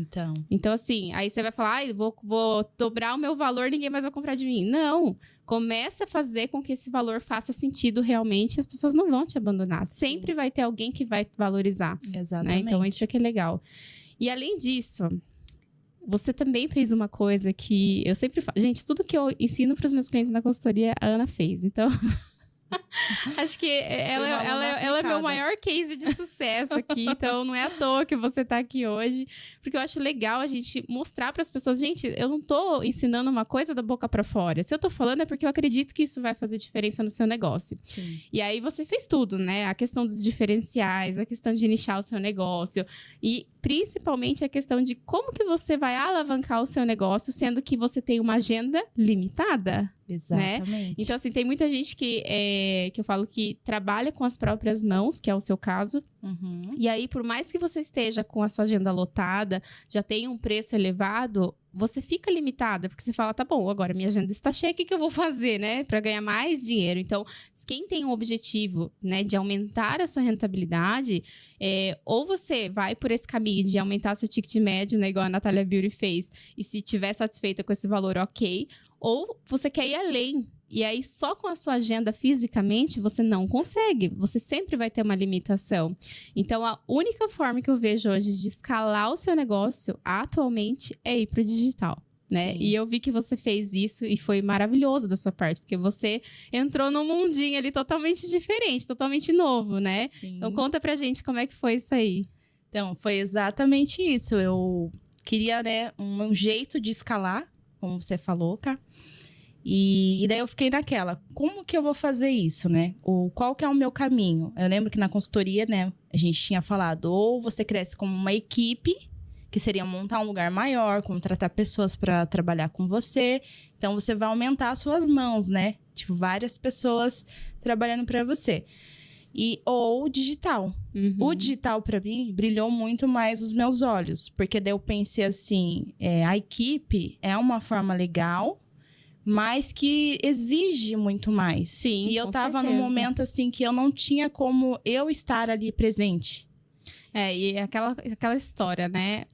Então, assim, aí você vai falar, vou dobrar o meu valor, ninguém mais vai comprar de mim. Não. Começa a fazer com que esse valor faça sentido realmente, as pessoas não vão te abandonar. Sempre vai ter alguém que vai valorizar. Exatamente. Né? Então, isso aqui é legal. E além disso, você também fez uma coisa que eu sempre falo. Gente, tudo que eu ensino para os meus clientes na consultoria, a Ana fez. Então, acho que ela é meu maior case de sucesso aqui. Então, não é à toa que você tá aqui hoje. Porque eu acho legal a gente mostrar para as pessoas. Gente, eu não tô ensinando uma coisa da boca para fora. Se eu tô falando é porque eu acredito que isso vai fazer diferença no seu negócio. Sim. E aí, você fez tudo, né? A questão dos diferenciais, a questão de nichar o seu negócio. E principalmente a questão de como que você vai alavancar o seu negócio, sendo que você tem uma agenda limitada. Exatamente. Né? Então, assim, tem muita gente que eu falo que trabalha com as próprias mãos, que é o seu caso. Uhum. E aí, por mais que você esteja com a sua agenda lotada, já tenha um preço elevado, você fica limitada, porque você fala, tá bom, agora minha agenda está cheia, o que eu vou fazer, né? Para ganhar mais dinheiro. Então, quem tem um objetivo, né, de aumentar a sua rentabilidade, ou você vai por esse caminho de aumentar seu ticket médio, né, igual a Natália Beauty fez, e se estiver satisfeita com esse valor, ok. Ou você quer ir além. E aí, só com a sua agenda fisicamente, você não consegue. Você sempre vai ter uma limitação. Então, a única forma que eu vejo hoje de escalar o seu negócio, atualmente, é ir para o digital. Né? E eu vi que você fez isso e foi maravilhoso da sua parte, porque você entrou num mundinho ali totalmente diferente, totalmente novo, né? Sim. Então, conta pra gente como é que foi isso aí. Então, foi exatamente isso. Eu queria, né, um jeito de escalar, como você falou, Ká. E daí eu fiquei naquela, como que eu vou fazer isso, né? Qual que é o meu caminho? Eu lembro que na consultoria, né, a gente tinha falado, ou você cresce como uma equipe, que seria montar um lugar maior, contratar pessoas para trabalhar com você. Então, você vai aumentar as suas mãos, né? Tipo, várias pessoas trabalhando para você. ou digital. O digital, para mim, brilhou muito mais os meus olhos. Porque daí eu pensei assim, a equipe é uma forma legal, mas que exige muito mais. Sim, e eu com tava num certeza. momento assim que eu não tinha como eu estar ali presente. E aquela história, né?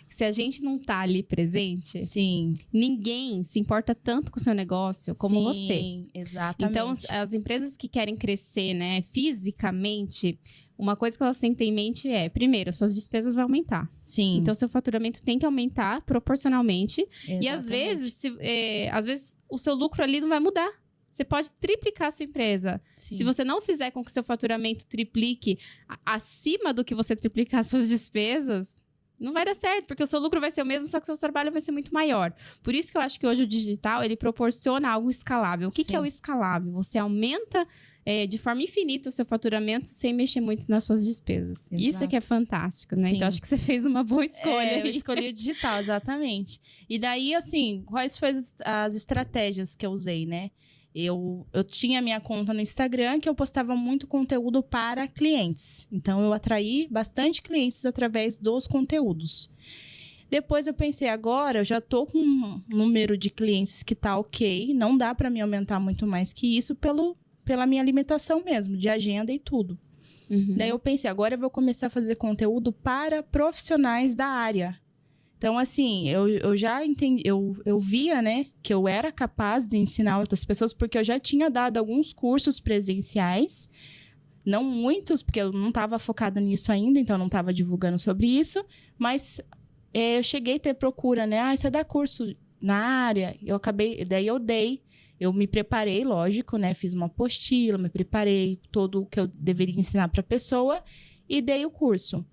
Se a gente não tá ali presente, Sim. ninguém se importa tanto com o seu negócio como você. Sim, exatamente. Então, as empresas que querem crescer, né, fisicamente, uma coisa que elas têm que ter em mente é, primeiro, suas despesas vão aumentar. Sim. Então, seu faturamento tem que aumentar proporcionalmente. Exatamente. E, às vezes, o seu lucro ali não vai mudar. Você pode triplicar a sua empresa. Sim. Se você não fizer com que seu faturamento triplique acima do que você triplicar suas despesas, não vai dar certo, porque o seu lucro vai ser o mesmo, só que o seu trabalho vai ser muito maior. Por isso que eu acho que hoje o digital, ele proporciona algo escalável. O que é o escalável? Você aumenta de forma infinita o seu faturamento sem mexer muito nas suas despesas. Exato. Isso é que é fantástico, né? Sim. Então, acho que você fez uma boa escolha. Eu escolhi o digital, exatamente. E daí, assim, quais foram as estratégias que eu usei, né? Eu tinha minha conta no Instagram, que eu postava muito conteúdo para clientes. Então, eu atraí bastante clientes através dos conteúdos. Depois, eu pensei, agora eu já tô com um número de clientes que tá ok. Não dá para me aumentar muito mais que isso pela minha limitação mesmo, de agenda e tudo. Daí, eu pensei, agora eu vou começar a fazer conteúdo para profissionais da área. Então, assim, eu já entendi, eu via, né, que eu era capaz de ensinar outras pessoas, porque eu já tinha dado alguns cursos presenciais, não muitos, porque eu não estava focada nisso ainda, então eu não estava divulgando sobre isso, mas eu cheguei a ter procura, né, você dá curso na área, eu me preparei, lógico, né, fiz uma apostila, me preparei todo o que eu deveria ensinar para a pessoa e dei o curso.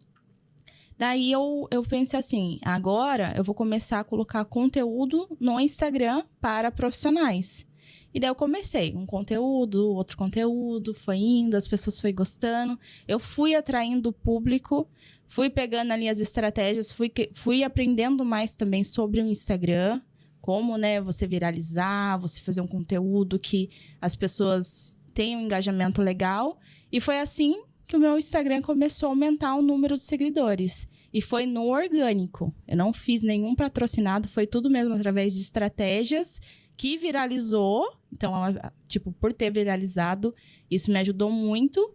Daí eu pensei assim, agora eu vou começar a colocar conteúdo no Instagram para profissionais. E daí eu comecei, um conteúdo, outro conteúdo, foi indo, as pessoas foram gostando. Eu fui atraindo o público, fui pegando ali as estratégias, fui aprendendo mais também sobre o Instagram, como, né, você viralizar, você fazer um conteúdo que as pessoas tenham um engajamento legal. E foi assim que o meu Instagram começou a aumentar o número de seguidores. E foi no orgânico. Eu não fiz nenhum patrocinado, foi tudo mesmo através de estratégias que viralizou. Então, tipo, por ter viralizado, isso me ajudou muito.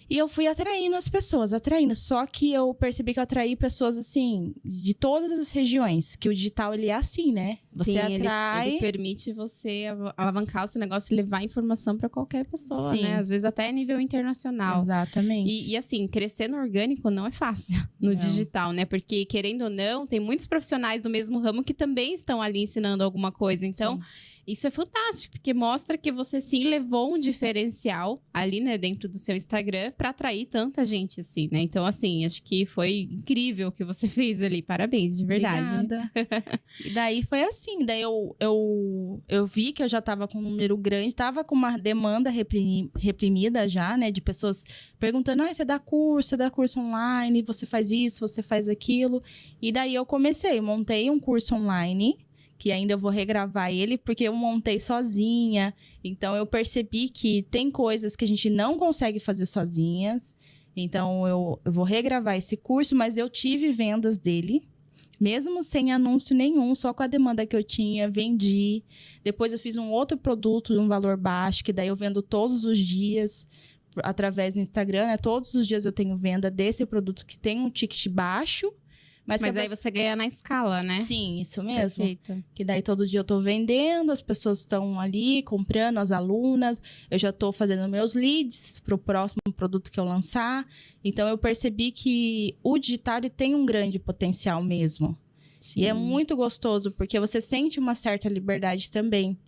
E eu fui atraindo as pessoas, Só que eu percebi que eu atraí pessoas, assim, de todas as regiões. Que o digital, ele é assim, né? Você atrai... Ele permite você alavancar o seu negócio e levar informação para qualquer pessoa, Sim. né? Às vezes até a nível internacional. Exatamente. E assim, crescer no orgânico não é fácil no digital, né? Porque, querendo ou não, tem muitos profissionais do mesmo ramo que também estão ali ensinando alguma coisa. Então... Sim. Isso é fantástico, porque mostra que você sim levou um diferencial ali, né, dentro do seu Instagram para atrair tanta gente assim, né? Então, assim, acho que foi incrível o que você fez ali. Parabéns, de verdade. Obrigada. E daí foi assim, daí eu vi que eu já tava com um número grande, tava com uma demanda reprimida já, né, de pessoas perguntando, você dá curso online, você faz isso, você faz aquilo. E daí eu montei um curso online, que ainda eu vou regravar ele, porque eu montei sozinha. Então, eu percebi que tem coisas que a gente não consegue fazer sozinhas. Então, eu vou regravar esse curso, mas eu tive vendas dele, mesmo sem anúncio nenhum, só com a demanda que eu tinha, vendi. Depois, eu fiz um outro produto de um valor baixo, que daí eu vendo todos os dias, através do Instagram, né? Todos os dias eu tenho venda desse produto que tem um ticket baixo. Mas aí você ganha na escala, né? Sim, isso mesmo. Perfeito. Que daí todo dia eu tô vendendo, as pessoas estão ali comprando, as alunas. Eu já tô fazendo meus leads pro próximo produto que eu lançar. Então, eu percebi que o digital ele tem um grande potencial mesmo. Sim. E é muito gostoso, porque você sente uma certa liberdade também.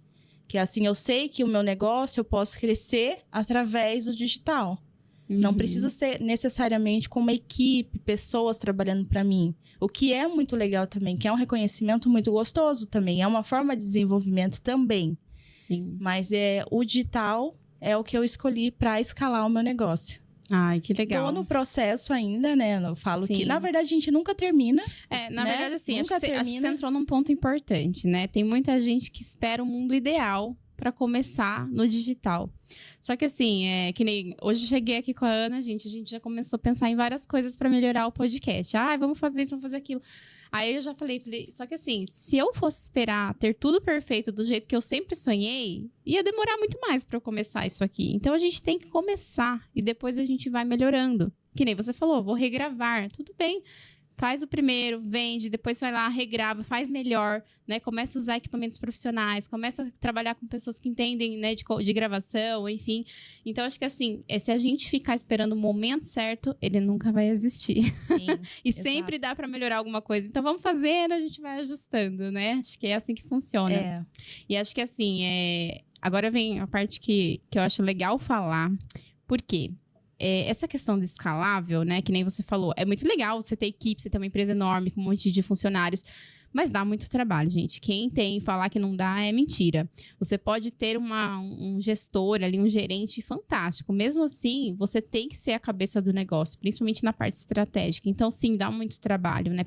Que assim, eu sei que o meu negócio eu posso crescer através do digital. Não precisa ser necessariamente com uma equipe, pessoas trabalhando para mim. O que é muito legal também, que é um reconhecimento muito gostoso também. É uma forma de desenvolvimento também. Sim. Mas o digital é o que eu escolhi para escalar o meu negócio. Ai, que legal. Tô no processo ainda, né? Eu falo que, na verdade, a gente nunca termina. Na verdade, assim, nunca acho que você entrou num ponto importante, né? Tem muita gente que espera um mundo ideal para começar no digital. Só que assim, que nem hoje eu cheguei aqui com a Ana, a gente já começou a pensar em várias coisas para melhorar o podcast. Vamos fazer isso, vamos fazer aquilo. Aí eu já falei, só que assim, se eu fosse esperar ter tudo perfeito do jeito que eu sempre sonhei, ia demorar muito mais para eu começar isso aqui. Então a gente tem que começar e depois a gente vai melhorando. Que nem você falou, vou regravar, tudo bem. Faz o primeiro, vende, depois vai lá, regrava, faz melhor, né? Começa a usar equipamentos profissionais, começa a trabalhar com pessoas que entendem, né, de gravação, enfim. Então, acho que assim, se a gente ficar esperando o momento certo, ele nunca vai existir. Sim, e sempre dá para melhorar alguma coisa. Então, vamos fazendo, a gente vai ajustando, né? Acho que é assim que funciona. E acho que assim, agora vem a parte que eu acho legal falar. Por quê? Essa questão do escalável, né, que nem você falou, é muito legal você ter equipe, você ter uma empresa enorme com um monte de funcionários, mas dá muito trabalho, gente. Quem tem falar que não dá é mentira. Você pode ter um gestor ali, um gerente fantástico. Mesmo assim, você tem que ser a cabeça do negócio, principalmente na parte estratégica. Então, sim, dá muito trabalho, né?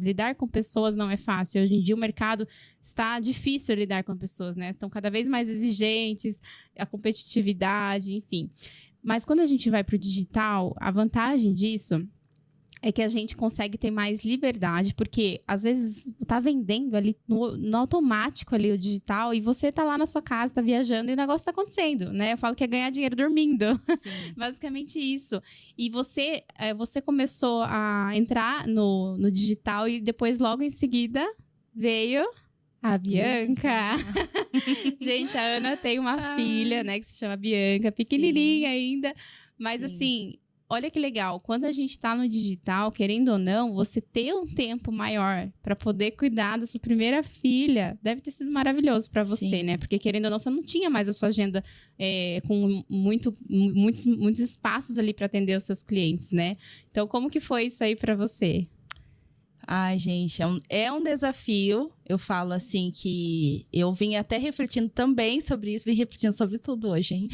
Lidar com pessoas não é fácil. Hoje em dia, o mercado está difícil lidar com pessoas, né? Estão cada vez mais exigentes, a competitividade, enfim. Mas quando a gente vai para o digital, a vantagem disso é que a gente consegue ter mais liberdade, porque às vezes tá vendendo ali no automático ali o digital e você tá lá na sua casa, tá viajando e o negócio tá acontecendo, né? Eu falo que é ganhar dinheiro dormindo. Basicamente isso. E você começou a entrar no digital e depois logo em seguida veio a Bianca. Gente, a Ana tem uma filha, né, que se chama Bianca, pequenininha ainda. Mas assim, olha que legal. Quando a gente tá no digital, querendo ou não, você ter um tempo maior para poder cuidar da sua primeira filha, deve ter sido maravilhoso para você, né? Porque querendo ou não, você não tinha mais a sua agenda com muitos espaços ali para atender os seus clientes, né? Então, como que foi isso aí para você? Ai, gente, é um desafio. Eu falo assim que eu vim até refletindo também sobre isso, vim refletindo sobre tudo hoje, hein?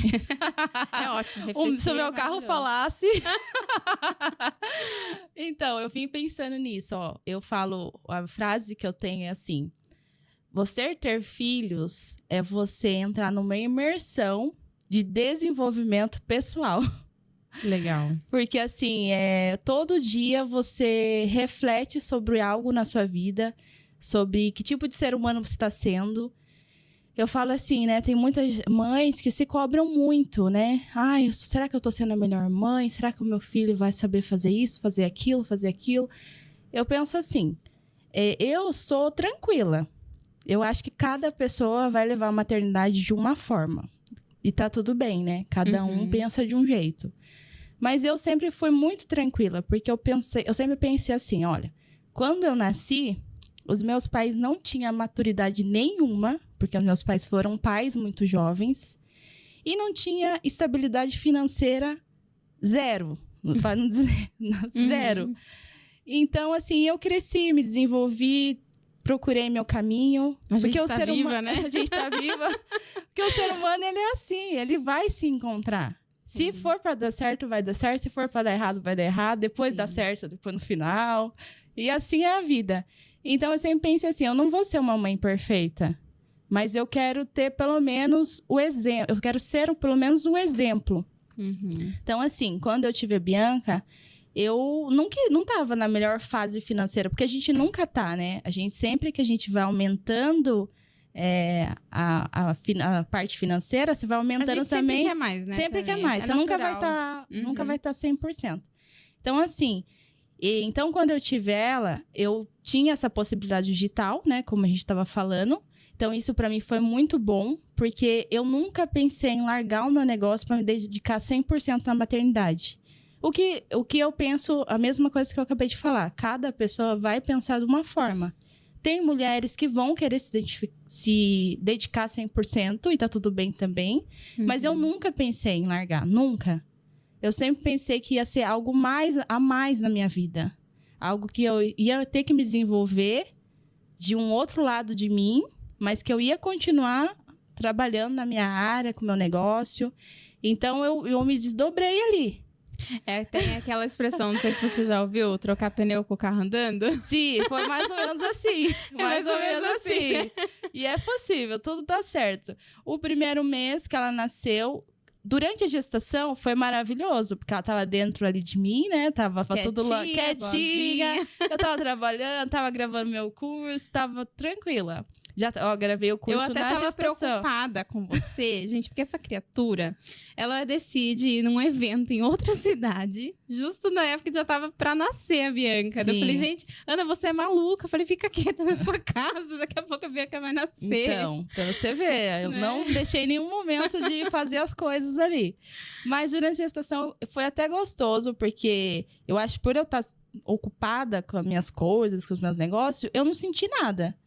É ótimo. Se o meu carro falasse. Então, eu vim pensando nisso, ó. Eu falo, a frase que eu tenho é assim: você ter filhos é você entrar numa imersão de desenvolvimento pessoal. Legal. Porque, assim, todo dia você reflete sobre algo na sua vida, sobre que tipo de ser humano você está sendo. Eu falo assim, né? Tem muitas mães que se cobram muito, né? Ai, será que eu tô sendo a melhor mãe? Será que o meu filho vai saber fazer isso, fazer aquilo, fazer aquilo? Eu penso assim, eu sou tranquila. Eu acho que cada pessoa vai levar a maternidade de uma forma. E tá tudo bem, né? Cada um pensa de um jeito. Mas eu sempre fui muito tranquila, porque eu sempre pensei assim, olha, quando eu nasci, os meus pais não tinham maturidade nenhuma, porque os meus pais foram pais muito jovens, e não tinha estabilidade financeira zero, para não dizer zero. Então, assim, eu cresci, me desenvolvi, procurei meu caminho. A gente tá viva, né? A gente tá viva. Porque o ser humano, ele é assim, ele vai se encontrar. Se for para dar certo, vai dar certo. Se for para dar errado, vai dar errado. Depois dá certo, depois no final. E assim é a vida. Então, eu sempre pensei assim, eu não vou ser uma mãe perfeita, mas eu quero ter pelo menos o exemplo. Eu quero ser pelo menos um exemplo. Então, assim, quando eu tive a Bianca, eu não estava na melhor fase financeira, porque a gente nunca tá, né? A gente, sempre que a gente vai aumentando a parte financeira, você vai aumentando também. Sempre quer mais, né? Sempre quer mais. Você nunca vai estar 100%. Então, assim, então quando eu tive ela, eu tinha essa possibilidade digital, né? Como a gente estava falando. Então, isso para mim foi muito bom, porque eu nunca pensei em largar o meu negócio para me dedicar 100% na maternidade. O que eu penso, a mesma coisa que eu acabei de falar, cada pessoa vai pensar de uma forma. Tem mulheres que vão querer se dedicar 100% e tá tudo bem também, mas eu nunca pensei em largar, nunca. Eu sempre pensei que ia ser algo a mais na minha vida. Algo que eu ia ter que me desenvolver de um outro lado de mim, mas que eu ia continuar trabalhando na minha área, com o meu negócio. Então, eu me desdobrei ali. Tem aquela expressão, não sei se você já ouviu, trocar pneu com o carro andando. Sim, foi mais ou menos assim. Mais ou menos assim. E é possível, tudo dá certo. O primeiro mês que ela nasceu, durante a gestação, foi maravilhoso, porque ela tava dentro ali de mim, né? Tava tudo lá quietinha. Eu tava trabalhando, tava gravando meu curso, tava tranquila. Já, gravei o curso na gestação. Eu até tava preocupada com você, gente, porque essa criatura, ela decide ir num evento em outra cidade, justo na época que já tava pra nascer a Bianca. Eu falei, gente, Ana, você é maluca. Eu falei, fica quieta na sua casa, daqui a pouco a Bianca vai nascer. Então, pra você ver, eu não deixei em nenhum momento de fazer as coisas ali. Mas durante a gestação foi até gostoso, porque eu acho que por eu estar ocupada com as minhas coisas, com os meus negócios, eu não senti nada.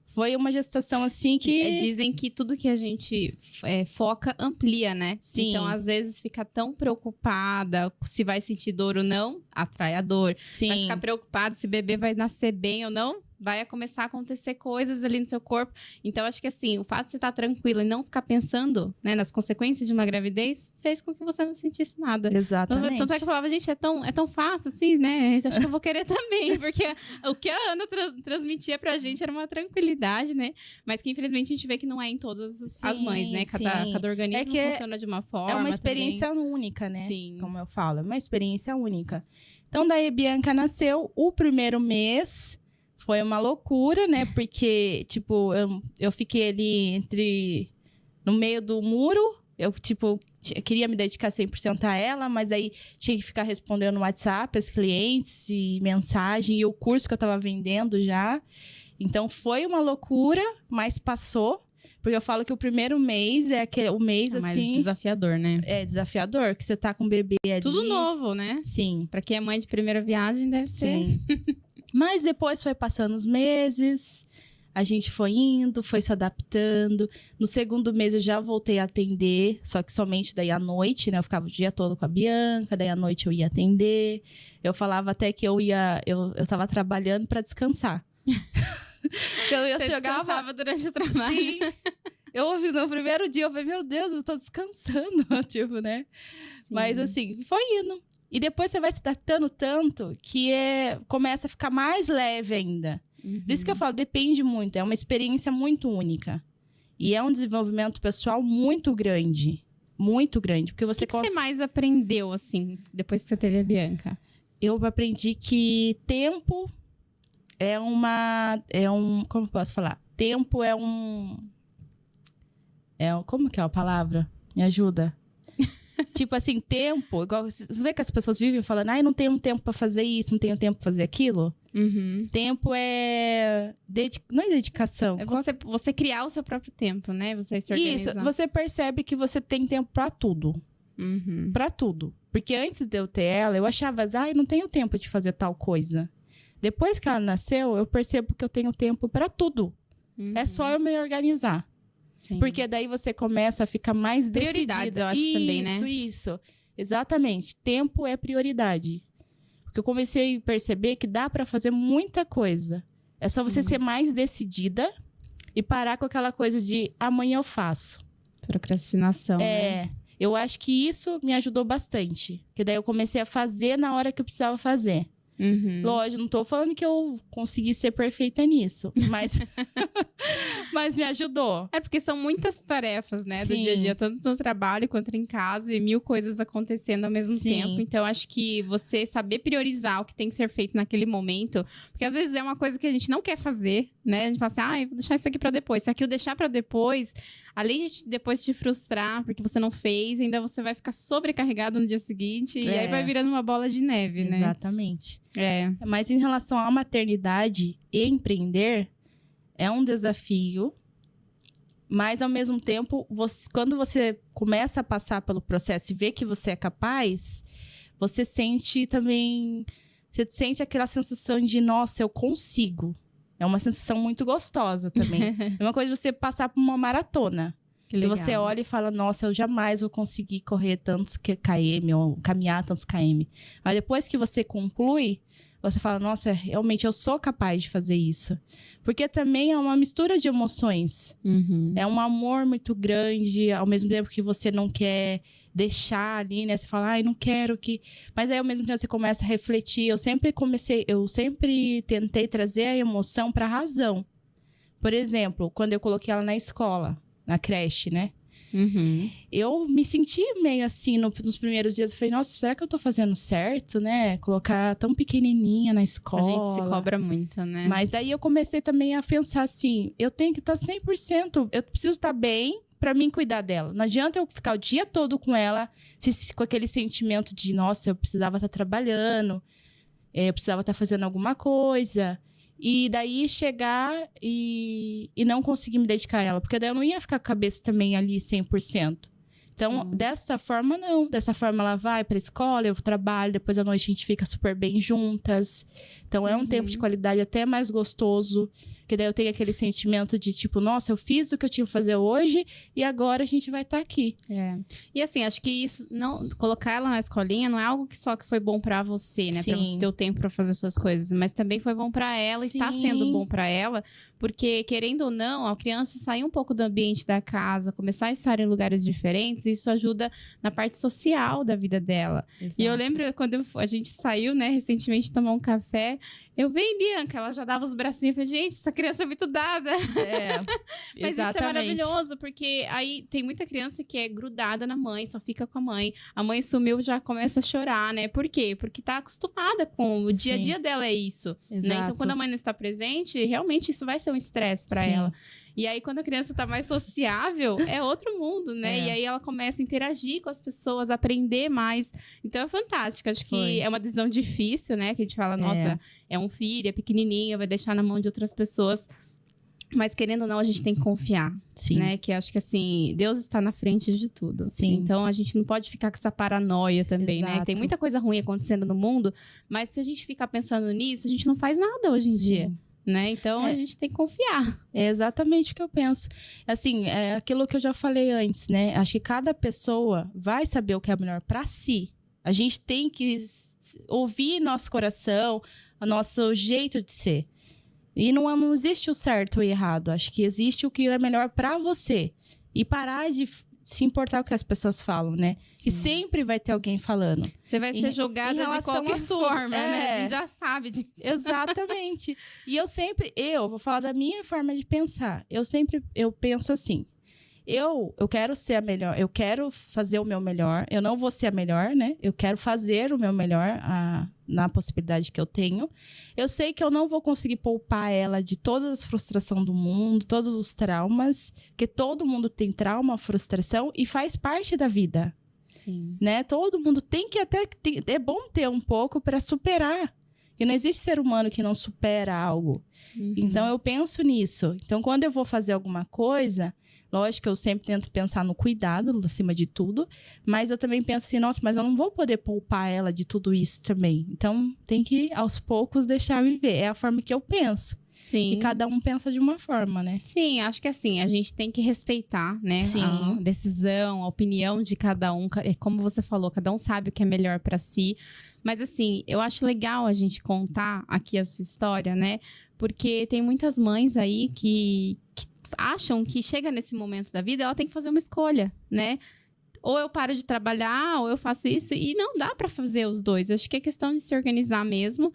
Foi uma gestação, assim, que... Dizem que tudo que a gente foca amplia, né? Sim. Então, às vezes, fica tão preocupada se vai sentir dor ou não, atrai a dor. Sim. Vai ficar preocupada se o bebê vai nascer bem ou não, vai começar a acontecer coisas ali no seu corpo. Então, acho que assim, o fato de você estar tranquila e não ficar pensando, né, nas consequências de uma gravidez, fez com que você não sentisse nada. Exatamente. Tanto é que eu falava, gente, é tão fácil assim, né? Acho que eu vou querer também, porque o que a Ana transmitia pra gente era uma tranquilidade, né? Mas que infelizmente a gente vê que não é em todas as mães, né? Cada organismo funciona de uma forma. É uma experiência única, né? Sim. Como eu falo, é uma experiência única. Então, daí a Bianca nasceu, o primeiro mês foi uma loucura, né? Porque, tipo, eu fiquei ali no meio do muro. Eu, tipo, queria me dedicar 100% a ela, mas aí tinha que ficar respondendo no WhatsApp as clientes e mensagem. E o curso que eu tava vendendo já. Então, foi uma loucura, mas passou. Porque eu falo que o primeiro mês é o mês, assim... mais desafiador, né? É desafiador, que você tá com o bebê ali. Tudo novo, né? Sim. Pra quem é mãe de primeira viagem, deve ser. Sim. Mas depois foi passando os meses, a gente foi indo, foi se adaptando. No segundo mês eu já voltei a atender, só que somente daí à noite, né? Eu ficava o dia todo com a Bianca, daí à noite eu ia atender. Eu falava até que eu tava trabalhando pra descansar. Você descansava durante o trabalho. Sim. Eu ouvi no primeiro dia, eu falei, meu Deus, eu tô descansando, tipo, né? Sim. Mas assim, foi indo. E depois você vai se adaptando tanto que começa a ficar mais leve ainda. Uhum. Por isso que eu falo, depende muito. É uma experiência muito única. E é um desenvolvimento pessoal muito grande. Muito grande. Porque você... O que você mais aprendeu, assim, depois que você teve a Bianca? Eu aprendi que tempo como eu posso falar? Tempo como que é a palavra? Me ajuda. Tipo assim, tempo, igual você vê que as pessoas vivem falando, não tenho tempo pra fazer isso, não tenho tempo pra fazer aquilo. Uhum. Tempo não é dedicação. É você criar o seu próprio tempo, né? Você se organizar. Isso, você percebe que você tem tempo pra tudo. Uhum. Pra tudo. Porque antes de eu ter ela, eu achava, não tenho tempo de fazer tal coisa. Depois que ela nasceu, eu percebo que eu tenho tempo pra tudo. Uhum. É só eu me organizar. Sim. Porque daí você começa a ficar mais prioridades, decidida. Eu acho também, né? Isso. Exatamente. Tempo é prioridade. Porque eu comecei a perceber que dá pra fazer muita coisa. É só você ser mais decidida e parar com aquela coisa de amanhã eu faço. Procrastinação, né? Eu acho que isso me ajudou bastante. Porque daí eu comecei a fazer na hora que eu precisava fazer. Uhum. Lógico, não tô falando que eu consegui ser perfeita nisso, mas me ajudou. É porque são muitas tarefas, né, Sim. do dia a dia, tanto no trabalho quanto em casa, e 1000 coisas acontecendo ao mesmo Sim. tempo. Então, acho que você saber priorizar o que tem que ser feito naquele momento, porque às vezes é uma coisa que a gente não quer fazer, né? A gente fala assim, eu vou deixar isso aqui pra depois. Só que o deixar pra depois, além de depois te frustrar porque você não fez, ainda você vai ficar sobrecarregado no dia seguinte, e aí vai virando uma bola de neve, né? Exatamente. É. Mas em relação à maternidade e empreender, é um desafio, mas ao mesmo tempo, quando você começa a passar pelo processo e vê que você é capaz, você sente também... Você sente aquela sensação de, nossa, eu consigo. É uma sensação muito gostosa também. É uma coisa de você passar por uma maratona. Que você olha e fala, nossa, eu jamais vou conseguir correr tantos km ou caminhar tantos km. Mas depois que você conclui, você fala, nossa, realmente eu sou capaz de fazer isso. Porque também é uma mistura de emoções. Uhum. É um amor muito grande, ao mesmo tempo que você não quer deixar ali, né? Você fala, não quero que... Mas aí, ao mesmo tempo, você começa a refletir. Eu sempre tentei trazer a emoção para a razão. Por exemplo, quando eu coloquei ela na escola, na creche, né? Uhum. Eu me senti meio assim nos primeiros dias. Eu falei, nossa, será que eu tô fazendo certo, né? Colocar tão pequenininha na A escola. gente se cobra muito, né? Mas daí eu comecei também a pensar assim, eu tenho que estar 100%, eu preciso estar bem pra mim cuidar dela. Não adianta eu ficar o dia todo com ela, com aquele sentimento de, nossa, eu precisava estar trabalhando, eu precisava estar fazendo alguma coisa. E daí chegar e não conseguir me dedicar a ela. Porque daí eu não ia ficar com a cabeça também ali 100%. Então, Sim. dessa forma, não. Dessa forma, ela vai pra escola, eu trabalho, depois à noite a gente fica super bem juntas. Então, é um tempo de qualidade até mais gostoso. Que daí eu tenho aquele sentimento de tipo, nossa, eu fiz o que eu tinha que fazer hoje e agora a gente vai estar aqui. É. E assim, acho que isso, não, colocar ela na escolinha não é algo que só que foi bom pra você, né? Pra Sim. você ter o tempo pra fazer suas coisas, mas também foi bom pra ela e está Sim. sendo bom pra ela, porque querendo ou não, a criança sair um pouco do ambiente da casa, começar a estar em lugares diferentes, isso ajuda na parte social da vida dela. Exato. E eu lembro quando a gente saiu, né, recentemente tomar um café, eu vi Bianca, ela já dava os bracinhos e falei, gente, essa criança é muito dada. É, Mas isso é exatamente. maravilhoso, porque aí tem muita criança que é grudada na mãe, só fica com a mãe. A mãe sumiu, já começa a chorar, né? Por quê? Porque tá acostumada com o dia a Sim. dia dela é isso, né? Exato. Então, quando a mãe não está presente, realmente isso vai ser um estresse pra Sim. ela. E aí, quando a criança tá mais sociável, é outro mundo, né? É. E aí ela começa a interagir com as pessoas, aprender mais. Então é fantástico. Acho que Foi. é uma decisão difícil, né? Que a gente fala, nossa, é um filho, é pequenininho, vai deixar na mão de outras pessoas. Mas querendo ou não, a gente tem que confiar, Sim. né? Que acho que assim, Deus está na frente de tudo. Sim. Então a gente não pode ficar com essa paranoia também, né? Exato. Tem muita coisa ruim acontecendo no mundo, mas se a gente ficar pensando nisso, a gente não faz nada hoje em dia. Né? Então a gente tem que confiar. É exatamente o que eu penso. Assim, é aquilo que eu já falei antes, né? Acho que cada pessoa vai saber o que é melhor pra si. A gente tem que ouvir nosso coração, o nosso jeito de ser. E não existe o certo ou o errado. Acho que existe o que é melhor pra você. E parar de se importar com o que as pessoas falam, né? E sempre vai ter alguém falando. Você vai ser julgada de relação qualquer a tudo. forma, né? É. A gente já sabe disso. Exatamente. E eu vou falar da minha forma de pensar. Eu penso assim, eu quero ser a melhor, eu quero fazer o meu melhor, eu não vou ser a melhor, né? Eu quero fazer o meu melhor na possibilidade que eu tenho. Eu sei que eu não vou conseguir poupar ela de todas as frustrações do mundo, todos os traumas, que todo mundo tem trauma, frustração e faz parte da vida. Sim. Né? Todo mundo tem que é bom ter um pouco para superar. E não existe ser humano que não supera algo. Então, eu penso nisso. Então, quando eu vou fazer alguma coisa, lógico que eu sempre tento pensar no cuidado, acima de tudo, mas eu também penso assim, nossa, mas eu não vou poder poupar ela de tudo isso também. Então, tem que, aos poucos, deixar viver. É a forma que eu penso. Sim. E cada um pensa de uma forma, né? Sim, acho que assim, a gente tem que respeitar, né? Sim. A decisão, a opinião de cada um. Como você falou, cada um sabe o que é melhor pra si. Mas assim, eu acho legal a gente contar aqui a sua história, né? Porque tem muitas mães aí que acham que chega nesse momento da vida, ela tem que fazer uma escolha, né? Ou eu paro de trabalhar, ou eu faço isso. E não dá pra fazer os dois. Acho que é questão de se organizar mesmo.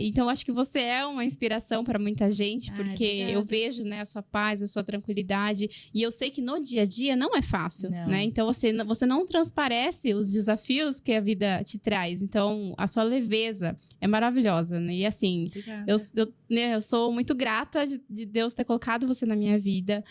Então, acho que você é uma inspiração pra muita gente. Porque obrigada. eu vejo, né, a sua paz, a sua tranquilidade. E eu sei que no dia a dia não é fácil, Não. né? Então, você não transparece os desafios que a vida te traz. Então, a sua leveza é maravilhosa, né? E assim, Obrigada. eu sou muito grata de Deus ter colocado você na minha vida.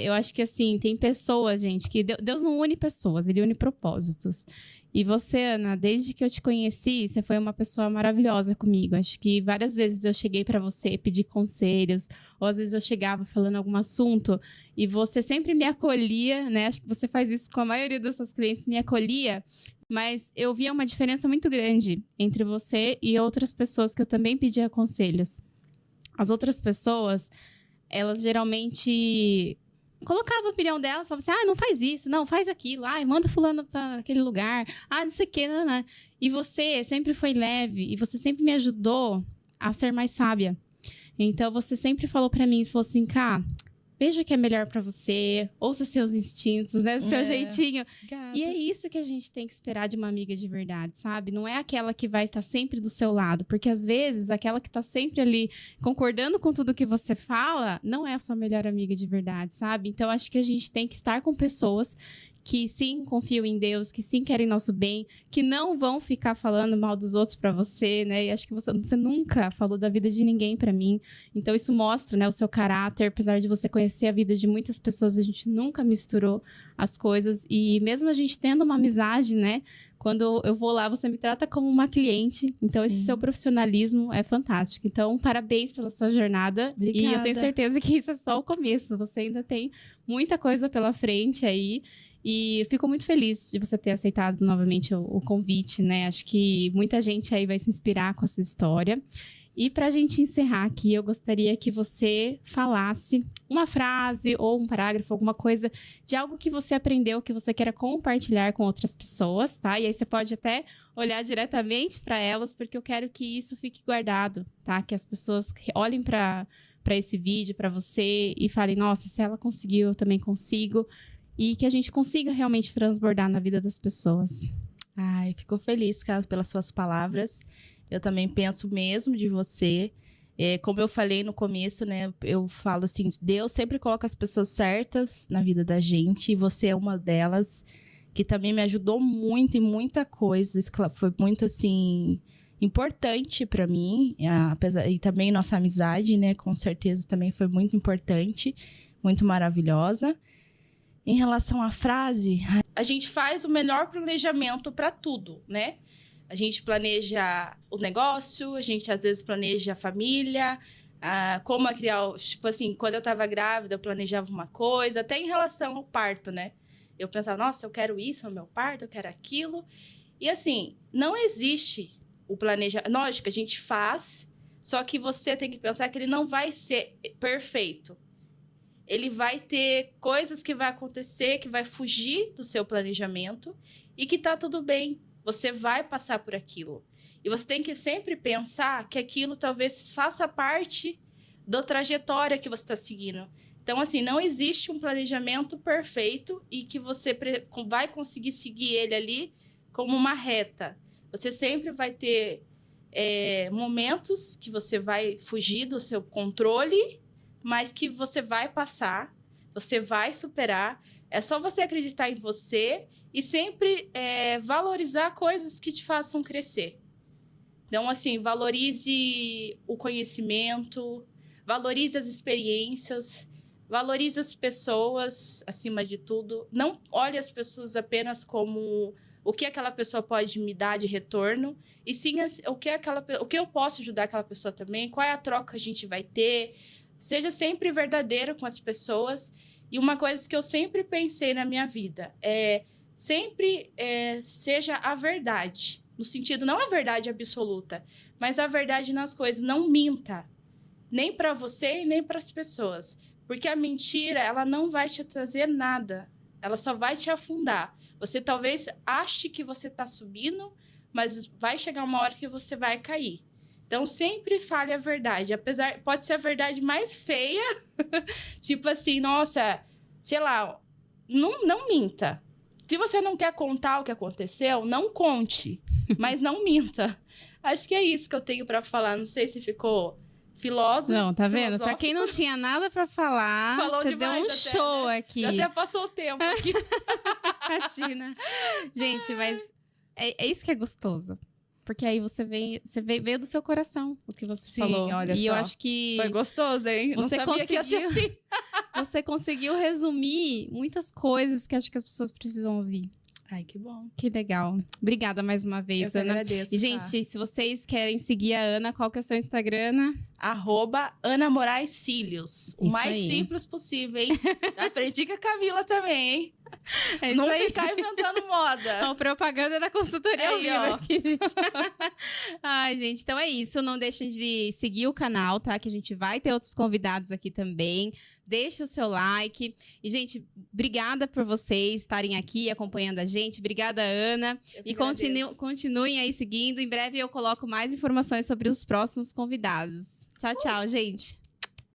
Eu acho que, assim, tem pessoas, gente, que Deus não une pessoas, Ele une propósitos. E você, Ana, desde que eu te conheci, você foi uma pessoa maravilhosa comigo. Acho que várias vezes eu cheguei pra você pedir conselhos, ou às vezes eu chegava falando algum assunto, e você sempre me acolhia, né? Acho que você faz isso com a maioria das suas clientes, me acolhia. Mas eu via uma diferença muito grande entre você e outras pessoas que eu também pedia conselhos. As outras pessoas, elas geralmente colocavam a opinião delas, falavam assim, não faz isso, não, faz aquilo, manda fulano para aquele lugar, não sei o que, não. E você sempre foi leve, e você sempre me ajudou a ser mais sábia. Então, você sempre falou para mim, você falou assim, Cá, veja o que é melhor pra você, ouça seus instintos, né? Seu jeitinho. Obrigada. E é isso que a gente tem que esperar de uma amiga de verdade, sabe? Não é aquela que vai estar sempre do seu lado, porque às vezes aquela que tá sempre ali concordando com tudo que você fala, não é a sua melhor amiga de verdade, sabe? Então acho que a gente tem que estar com pessoas que sim confiam em Deus, que sim querem nosso bem, que não vão ficar falando mal dos outros pra você, né? E acho que você nunca falou da vida de ninguém pra mim. Então isso mostra, né, o seu caráter, apesar de você conhecer a vida de muitas pessoas, a gente nunca misturou as coisas. E mesmo a gente tendo uma amizade, né? Quando eu vou lá, você me trata como uma cliente. Então, Sim. esse seu profissionalismo é fantástico. Então, parabéns pela sua jornada. Obrigada. E eu tenho certeza que isso é só o começo. Você ainda tem muita coisa pela frente aí. E eu fico muito feliz de você ter aceitado novamente o convite, né? Acho que muita gente aí vai se inspirar com a sua história. E pra gente encerrar aqui, eu gostaria que você falasse uma frase ou um parágrafo, alguma coisa de algo que você aprendeu, que você queira compartilhar com outras pessoas, tá? E aí você pode até olhar diretamente para elas, porque eu quero que isso fique guardado, tá? Que as pessoas olhem para esse vídeo, para você e falem, nossa, se ela conseguiu, eu também consigo. E que a gente consiga realmente transbordar na vida das pessoas. Ai, fico feliz, Carla, pelas suas palavras. Eu também penso mesmo de você. Como eu falei no começo, né? Eu falo assim, Deus sempre coloca as pessoas certas na vida da gente. E você é uma delas, que também me ajudou muito em muita coisa. Foi muito, assim, importante pra mim. E também nossa amizade, né? Com certeza também foi muito importante. Muito maravilhosa. Em relação à frase, a gente faz o melhor planejamento para tudo, né? A gente planeja o negócio, a gente às vezes planeja a família, como criar... Tipo assim, quando eu estava grávida, eu planejava uma coisa, até em relação ao parto, né? Eu pensava, nossa, eu quero isso no meu parto, eu quero aquilo. E assim, não existe o planejamento. Lógico, a gente faz, só que você tem que pensar que ele não vai ser perfeito. Ele vai ter coisas que vai acontecer, que vai fugir do seu planejamento e que tá tudo bem. Você vai passar por aquilo. E você tem que sempre pensar que aquilo talvez faça parte da trajetória que você está seguindo. Então, assim, não existe um planejamento perfeito e que você vai conseguir seguir ele ali como uma reta. Você sempre vai ter momentos que você vai fugir do seu controle, mas que você vai passar, você vai superar. É só você acreditar em você e sempre valorizar coisas que te façam crescer. Então, assim, valorize o conhecimento, valorize as experiências, valorize as pessoas, acima de tudo. Não olhe as pessoas apenas como o que aquela pessoa pode me dar de retorno, e sim o que eu posso ajudar aquela pessoa também, qual é a troca que a gente vai ter. Seja sempre verdadeiro com as pessoas. E uma coisa que eu sempre pensei na minha vida sempre seja a verdade. No sentido, não a verdade absoluta, mas a verdade nas coisas. Não minta. Nem para você e nem para as pessoas. Porque a mentira, ela não vai te trazer nada. Ela só vai te afundar. Você talvez ache que você está subindo, mas vai chegar uma hora que você vai cair. Então, sempre fale a verdade. Pode ser a verdade mais feia. Tipo assim, nossa, sei lá, não minta. Se você não quer contar o que aconteceu, não conte. Mas não minta. Acho que é isso que eu tenho pra falar. Não sei se ficou filósofo. Não, tá vendo? Pra quem não tinha nada pra falar, Falou você demais deu um até, show né? aqui. Já até passou o tempo aqui. Imagina. Gente, mas é isso que é gostoso. Porque aí você veio do seu coração o que você Sim, falou. olha e só. eu acho que Foi gostoso, hein? Você não sabia que ia ser assim. Você conseguiu resumir muitas coisas que acho que as pessoas precisam ouvir. Ai, que bom. Que legal. Obrigada mais uma vez, Eu que Ana. agradeço, E, gente, se vocês querem seguir a Ana, qual que é o seu Instagram? @Ana Moraes Cílios. O Isso mais aí. simples possível, hein? Aprendi com a Camila também, hein? É isso Não aí. ficar inventando moda. A propaganda da consultoria ao Aí, vivo ó. aqui, gente. Ai, gente, então é isso. Não deixem de seguir o canal, tá? Que a gente vai ter outros convidados aqui também. Deixe o seu like. E, gente, obrigada por vocês estarem aqui acompanhando a gente. Obrigada, Ana. E continuem aí seguindo. Em breve eu coloco mais informações sobre os próximos convidados. Tchau, tchau, gente.